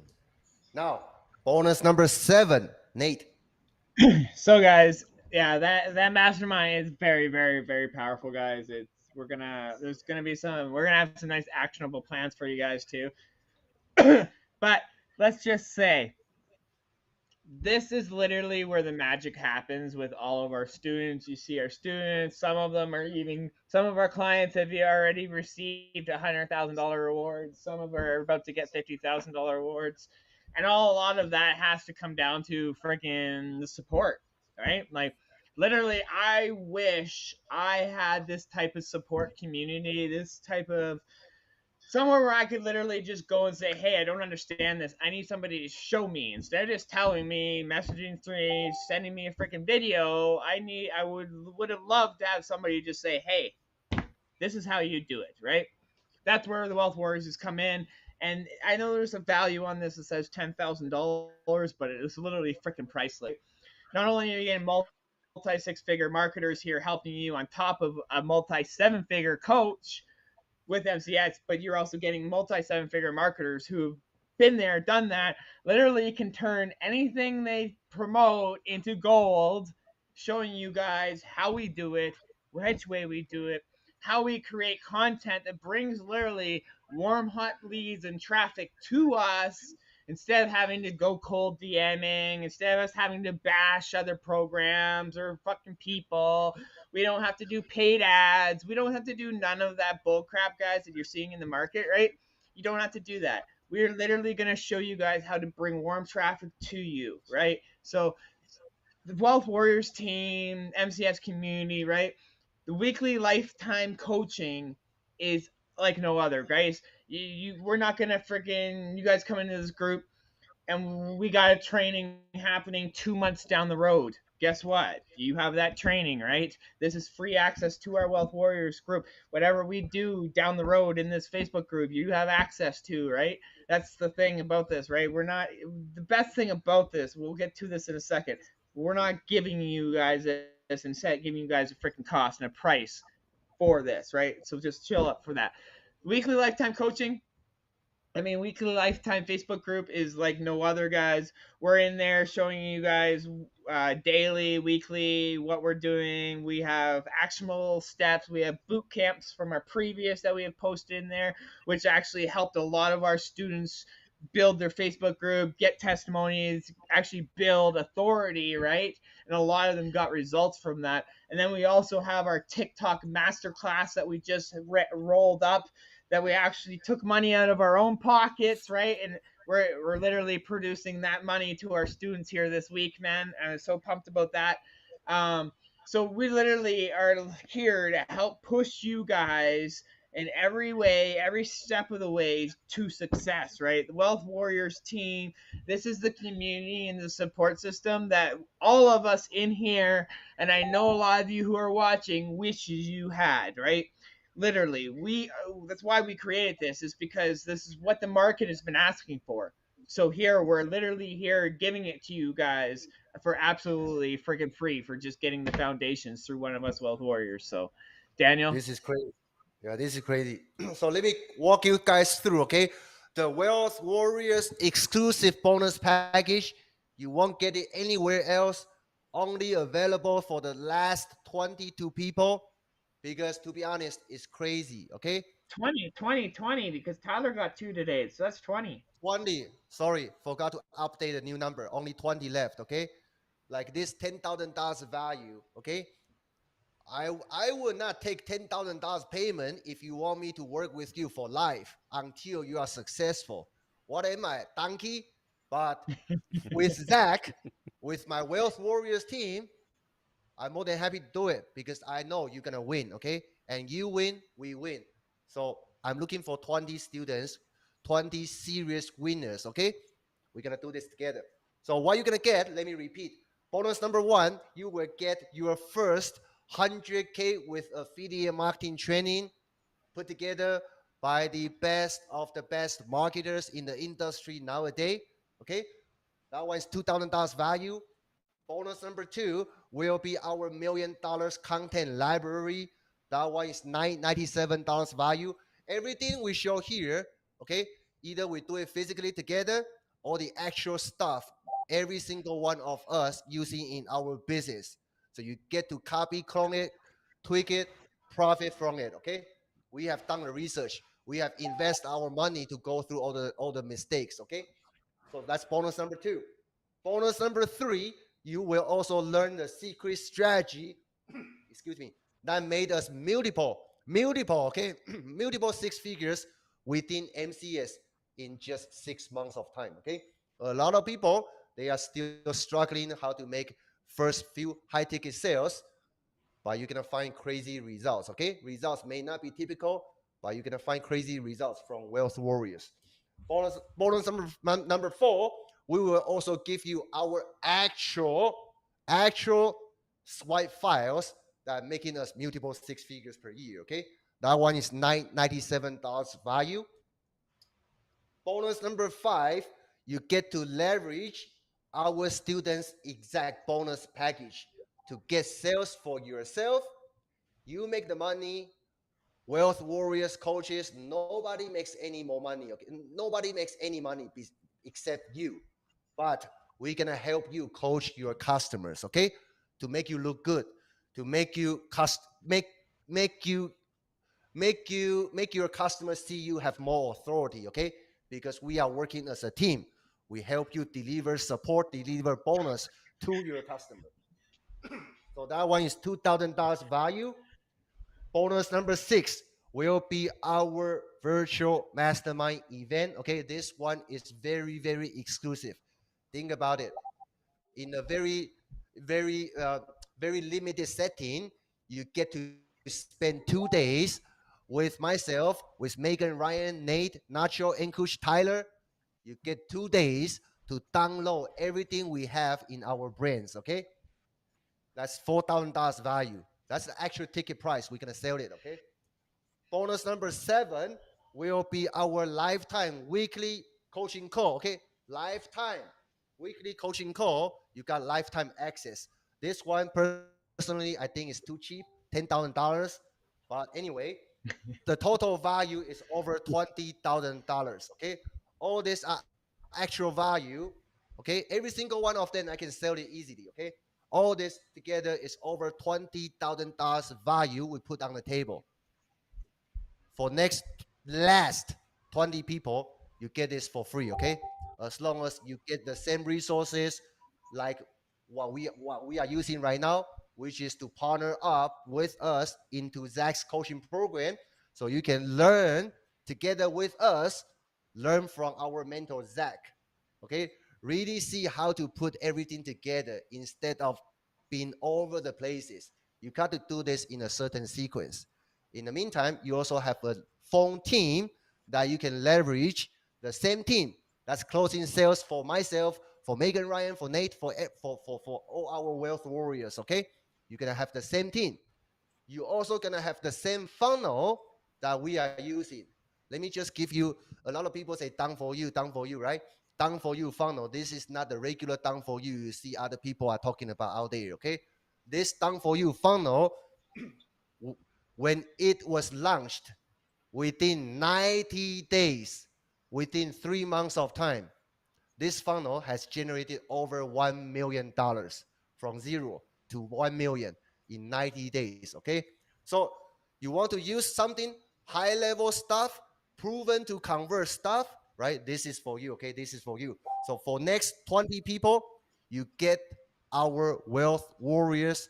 Now, bonus number 7. Nate. So guys, yeah, that mastermind is very, very, very powerful, guys. We're gonna have some nice actionable plans for you guys too. But let's just say this is literally where the magic happens with all of our students. You see our students, some of our clients have already received $100,000 awards. Some of them are about to get $50,000 awards. And a lot of that has to come down to freaking the support, right? Like, literally, I wish I had this type of support community, this type of somewhere where I could literally just go and say, hey, I don't understand this. I need somebody to show me. Instead of just telling me, messaging me, sending me a freaking video, I would have loved to have somebody just say, hey, this is how you do it, right? That's where the Wealth Warriors has come in. And I know there's a value on this that says $10,000, but it's literally freaking priceless. Not only are you getting multi-6-figure marketers here helping you on top of a multi-7-figure coach with MCS, but you're also getting multi-7-figure marketers who've been there, done that, literally can turn anything they promote into gold, showing you guys how we do it, which way we do it, how we create content that brings literally warm, hot leads and traffic to us instead of having to go cold DMing, instead of us having to bash other programs or fucking people. We don't have to do paid ads. We don't have to do none of that bull crap, guys, that you're seeing in the market, right? You don't have to do that. We're literally going to show you guys how to bring warm traffic to you, right? So the Wealth Warriors team, MCS community, right? The weekly lifetime coaching is like no other, guys. We're not gonna freaking you guys come into this group and we got a training happening 2 months down the road. Guess what? You have that training, right? This is free access to our Wealth Warriors group. Whatever we do down the road in this Facebook group, you have access to, right? That's the thing about this, right? We're not the best thing about this. We'll get to this in a second. We're not giving you guys this and giving you guys a freaking cost and a price for this, right? So just chill up for that. Weekly lifetime coaching, Weekly Lifetime Facebook group is like no other, guys. We're in there showing you guys daily, weekly, what we're doing. We have actionable steps. We have boot camps from our previous that we have posted in there, which actually helped a lot of our students build their Facebook group, get testimonies, actually build authority, right? And a lot of them got results from that. And then we also have our TikTok masterclass that we just rolled up, that we actually took money out of our own pockets, right? And we're literally producing that money to our students here this week, man. I'm so pumped about that. So we literally are here to help push you guys in every way, every step of the way to success, right? The Wealth Warriors team, this is the community and the support system that all of us in here, and I know a lot of you who are watching, wishes you had, right? Literally, that's why we created this, is because this is what the market has been asking for. So here we're literally here giving it to you guys for absolutely freaking free for just getting the foundations through one of us Wealth Warriors. So Daniel, This is crazy. Yeah, this is crazy. So let me walk you guys through, okay? The Wealth Warriors exclusive bonus package. You won't get it anywhere else. Only available for the last 22 people. Because to be honest, it's crazy, okay? 20, because Tyler got 2 today, so that's 20. 20. Sorry, forgot to update the new number. Only 20 left, okay? Like this $10,000 value, okay? I will not take $10,000 payment if you want me to work with you for life until you are successful. What am I, donkey? But with Zach, with my Wealth Warriors team, I'm more than happy to do it because I know you're gonna win, okay? And you win, we win. So I'm looking for 20 students, 20 serious winners, okay? We're gonna do this together. So what you're gonna get, let me repeat. Bonus number 1, you will get your first 100K with affiliate marketing training put together by the best of the best marketers in the industry nowadays, okay? That one is $2,000 value. Bonus number 2 will be our $1 million content library. That one is $97 value. Everything we show here, okay, either we do it physically together or the actual stuff, every single one of us using in our business. So you get to copy, clone it, tweak it, profit from it, okay? We have done the research. We have invested our money to go through all the mistakes, okay? So that's bonus number 2. Bonus number 3, you will also learn the secret strategy, excuse me, that made us multiple, okay, multiple 6 figures within MCS in just 6 months of time, okay? A lot of people, they are still struggling how to make first few high ticket sales, but you're gonna find crazy results, okay? Results may not be typical, but you're gonna find crazy results from Wealth Warriors. Bonus number 4, we will also give you our actual swipe files that are making us multiple 6 figures per year, okay? That one is $97 value. Bonus number 5, you get to leverage our students' exact bonus package to get sales for yourself. You make the money. Wealth Warriors coaches, nobody makes any more money. Okay? Nobody makes any money except you. But we're gonna help you coach your customers, okay? To make you look good, to make you make your customers see you have more authority, okay? Because we are working as a team. We help you deliver support, deliver bonus to your customer. So that one is $2,000 value. Bonus number 6 will be our virtual mastermind event. Okay, this one is very, very exclusive. Think about it. In a very, very, very limited setting, you get to spend 2 days with myself, with Megan, Ryan, Nate, Nacho, Enkush, Tyler. You get 2 days to download everything we have in our brains. Okay, that's $4,000 value. That's the actual ticket price. We're gonna sell it. Okay. Bonus number 7 will be our lifetime weekly coaching call. Okay, lifetime weekly coaching call. You got lifetime access. This one personally, I think is too cheap, $10,000. But anyway, the total value is over $20,000. Okay, all these are actual value. Okay, every single one of them I can sell it easily. Okay, all this together is over $20,000 value we put on the table. For next last 20 people, you get this for free. Okay, as long as you get the same resources like what we are using right now, which is to partner up with us into Zach's coaching program, so you can learn together with us, learn from our mentor Zach. Okay, really see how to put everything together instead of being over the places. You got to do this in a certain sequence. In the meantime, you also have a phone team that you can leverage, the same team that's closing sales for myself, for Megan, Ryan, for Nate, for all our wealth warriors. Okay, you're gonna have the same team. You're also gonna have the same funnel that we are using. Let me just give you. A lot of people say done for you, right? Done for you funnel. This is not the regular done for you see other people are talking about out there. Okay, this done for you funnel, when it was launched, within 90 days, within 3 months of time, this funnel has generated over $1 million from 0 to 1 million in 90 days. Okay, so you want to use something high level stuff, proven to convert stuff, right? This is for you. Okay, this is for you. So for next 20 people, you get our wealth warriors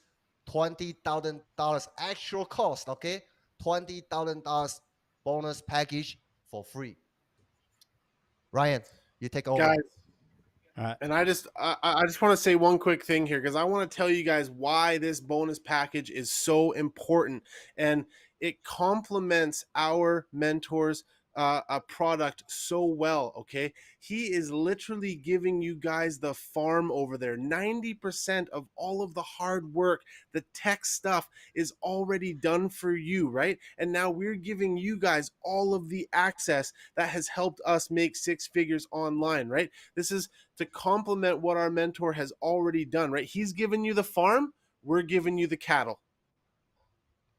$20,000 actual cost. Okay, $20,000 bonus package for free. Ryan, you take over. Guys, All right. and I just want to say one quick thing here, because I want to tell you guys why this bonus package is so important, and it complements our mentors a product so well. Okay, he is literally giving you guys the farm over there. 90% of all of the hard work, the tech stuff is already done for you, right? And now we're giving you guys all of the access that has helped us make 6 figures online, right? This is to complement what our mentor has already done, right? He's given you the farm, we're giving you the cattle.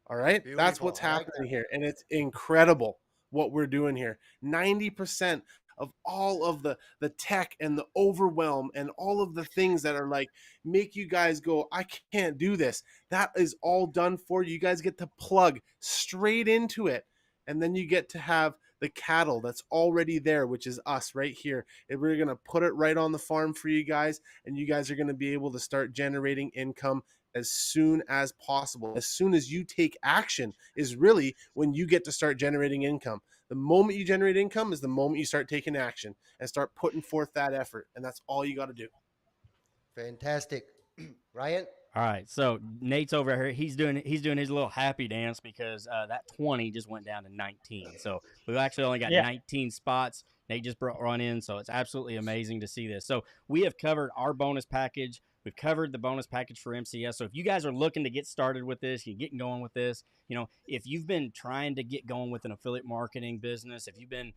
All right, Beautiful. that's what's I like happening here, and it's incredible what we're doing here. 90% of all of the tech and the overwhelm and all of the things that are like make you guys go, I can't do this, that is all done for you. You guys get to plug straight into it, and then you get to have the cattle that's already there, which is us right here, and we're going to put it right on the farm for you guys, and you guys are going to be able to start generating income as soon as possible. As soon as you take action is really when you get to start generating income. The moment you generate income is the moment you start taking action and start putting forth that effort, and that's all you got to do. Fantastic. Ryan? All right, so Nate's over here. He's doing his little happy dance because that 20 just went down to 19. So we've actually only got 19 spots. Nate just brought one in, so it's absolutely amazing to see this. So we have covered our bonus package. We've covered the bonus package for MCS. So if you guys are looking to get started with this, you're getting going with this, if you've been trying to get going with an affiliate marketing business, if you've been,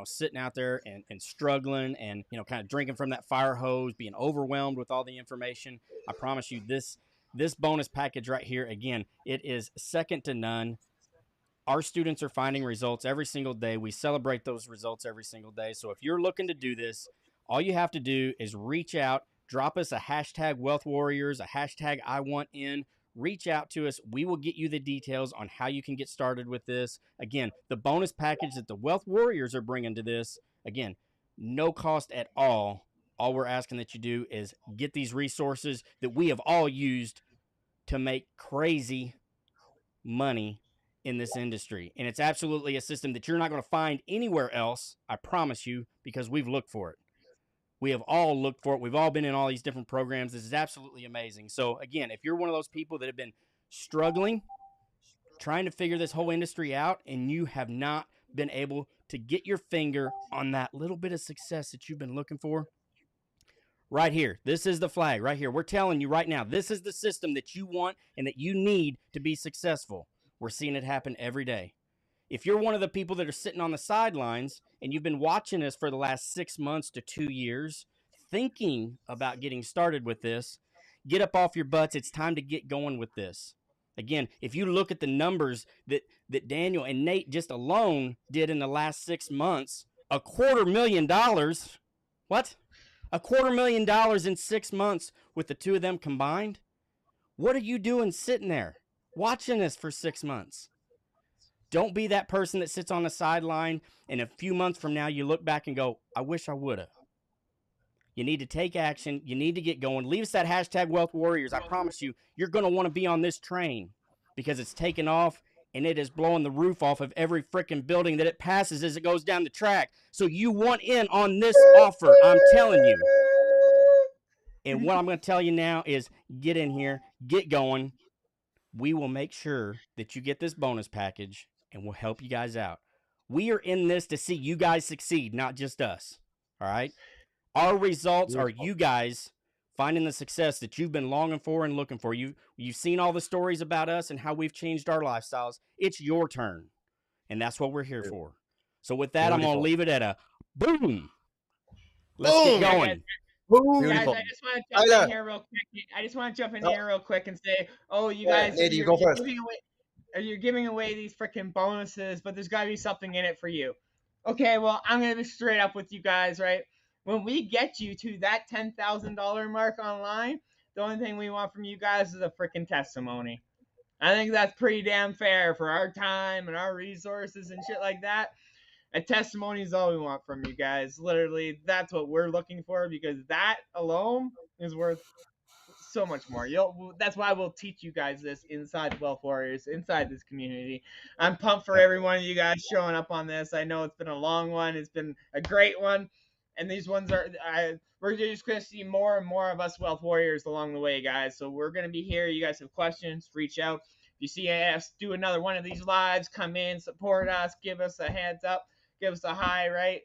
sitting out there and struggling and, kind of drinking from that fire hose, being overwhelmed with all the information, I promise you this bonus package right here, again, it is second to none. Our students are finding results every single day. We celebrate those results every single day. So if you're looking to do this, all you have to do is reach out, drop us a hashtag Wealth Warriors, a hashtag I want in. Reach out to us. We will get you the details on how you can get started with this. Again, the bonus package that the Wealth Warriors are bringing to this, again, no cost at all. All we're asking that you do is get these resources that we have all used to make crazy money in this industry. And it's absolutely a system that you're not going to find anywhere else, I promise you, because we've looked for it. We have all looked for it. We've all been in all these different programs. This is absolutely amazing. So, again, if you're one of those people that have been struggling, trying to figure this whole industry out, and you have not been able to get your finger on that little bit of success that you've been looking for, right here, this is the flag right here. We're telling you right now, this is the system that you want and that you need to be successful. We're seeing it happen every day. If you're one of the people that are sitting on the sidelines and you've been watching us for the last 6 months to 2 years, thinking about getting started with this, get up off your butts. It's time to get going with this. Again, if you look at the numbers that Daniel and Nate just alone did in the last 6 months, $250,000. What? $250,000 in 6 months with the two of them combined? What are you doing sitting there watching this for 6 months? Don't be that person that sits on the sideline and a few months from now you look back and go, I wish I would have. You need to take action. You need to get going. Leave us that hashtag Wealth Warriors. I promise you, you're going to want to be on this train because it's taking off and it is blowing the roof off of every freaking building that it passes as it goes down the track. So you want in on this offer, I'm telling you. And what I'm going to tell you now is get in here, get going. We will make sure that you get this bonus package and we'll help you guys out. We are in this to see you guys succeed, not just us. All right? Our results are you guys finding the success that you've been longing for and looking for. You've seen all the stories about us and how we've changed our lifestyles. It's your turn. And that's what we're here for. So with that, I'm going to leave it at a boom. Let's get going. Guys, I just want to jump in here real quick. I just want to jump in here real quick and say, oh, you guys, Nate, you go first. You're giving away these freaking bonuses, but there's got to be something in it for you. Okay, well, I'm going to be straight up with you guys, right? When we get you to that $10,000 mark online, the only thing we want from you guys is a freaking testimony. I think that's pretty damn fair for our time and our resources and shit like that. A testimony is all we want from you guys. Literally, that's what we're looking for because that alone is worth so much more. That's why we'll teach you guys this inside Wealth Warriors, inside this community. I'm pumped for every one of you guys showing up on this. I know it's been a long one. It's been a great one. And these ones we're just going to see more and more of us Wealth Warriors along the way, guys. So we're going to be here. You guys have questions, reach out. If you see us do another one of these lives, come in, support us, give us a heads up, give us a hi, right?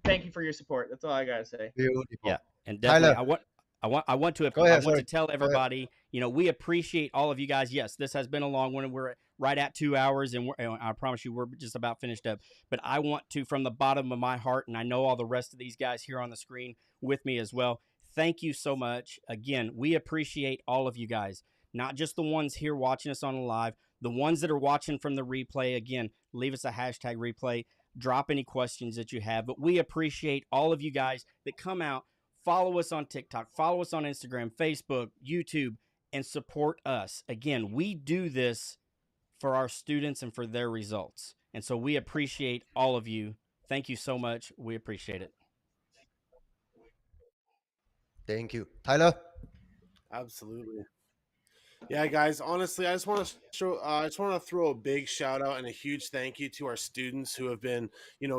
Thank you for your support. That's all I got to say. Beautiful. Yeah, and definitely, Tyler. I want to tell everybody, we appreciate all of you guys. Yes, this has been a long one. We're right at 2 hours, and I promise you, we're just about finished up. But I want to, from the bottom of my heart, and I know all the rest of these guys here on the screen with me as well, thank you so much. Again, we appreciate all of you guys, not just the ones here watching us on the live, the ones that are watching from the replay. Again, leave us a hashtag replay. Drop any questions that you have. But we appreciate all of you guys that come out. Follow us on TikTok, follow us on Instagram, Facebook, YouTube, and support us. Again, we do this for our students and for their results. And so we appreciate all of you. Thank you so much. We appreciate it. Thank you. Tyler? Absolutely. Yeah, guys. Honestly, I just want to throw a big shout out and a huge thank you to our students who have been,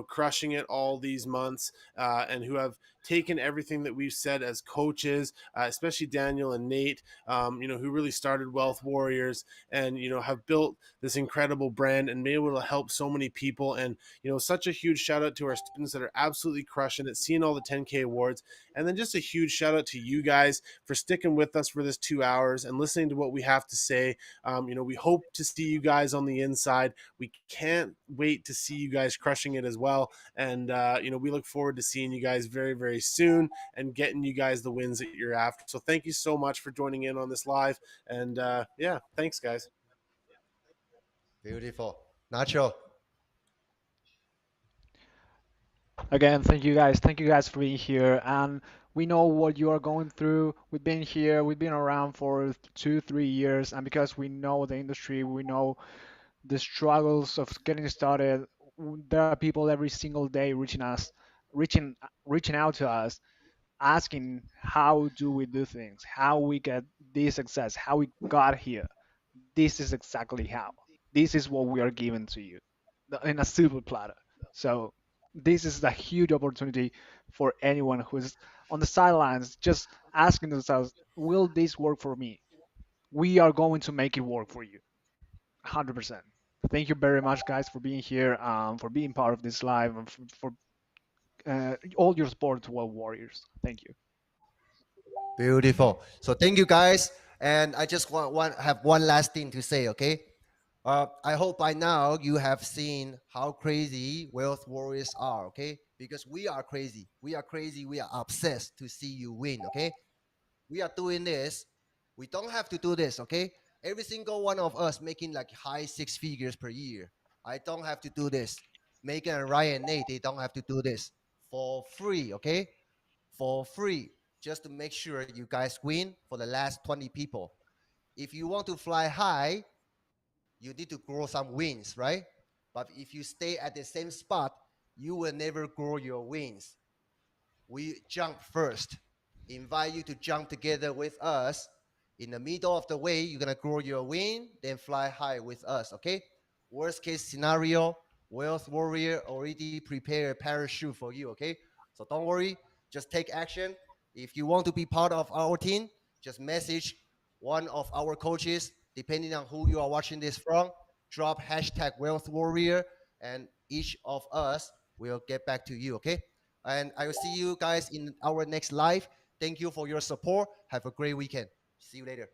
crushing it all these months, and who have taken everything that we've said as coaches, especially Daniel and Nate, who really started Wealth Warriors and have built this incredible brand and been able to help so many people. And such a huge shout out to our students that are absolutely crushing it, seeing all the 10K awards, and then just a huge shout out to you guys for sticking with us for this 2 hours and listening to what we have to say. We hope to see you guys on the inside. We can't wait to see you guys crushing it as well. And, we look forward to seeing you guys very, very soon and getting you guys the wins that you're after. So thank you so much for joining in on this live. And thanks, guys. Beautiful. Nacho? Again, thank you guys. Thank you guys for being here. And we know what you are going through. We've been here. We've been around for 2, 3 years. And because we know the industry, we know the struggles of getting started. There are people every single day reaching out to us, asking how do we do things, how we get this success, how we got here. This is exactly how. This is what we are giving to you in a silver platter. So this is a huge opportunity for anyone who's on the sidelines, just asking themselves, will this work for me? We are going to make it work for you, 100%. Thank you very much, guys, for being here, for being part of this live, and for all your support to World Warriors. Thank you. Beautiful. So thank you guys. And I just have one last thing to say, okay? I hope by now you have seen how crazy Wealth Warriors are, okay? Because we are crazy. We are crazy. We are obsessed to see you win, okay? We are doing this. We don't have to do this, okay? Every single one of us making like high six figures per year. I don't have to do this. Megan and Ryan, Nate, they don't have to do this for free, okay? For free, just to make sure you guys win for the last 20 people. If you want to fly high, you need to grow some wings, right? But if you stay at the same spot, you will never grow your wings. We jump first. Invite you to jump together with us. In the middle of the way, you're gonna grow your wing, then fly high with us, okay? Worst case scenario, Wealth Warrior already prepared a parachute for you, okay? So don't worry, just take action. If you want to be part of our team, just message one of our coaches, depending on who you are watching this from, drop hashtag Wealth Warrior, and each of us will get back to you, okay? And I will see you guys in our next live. Thank you for your support. Have a great weekend. See you later.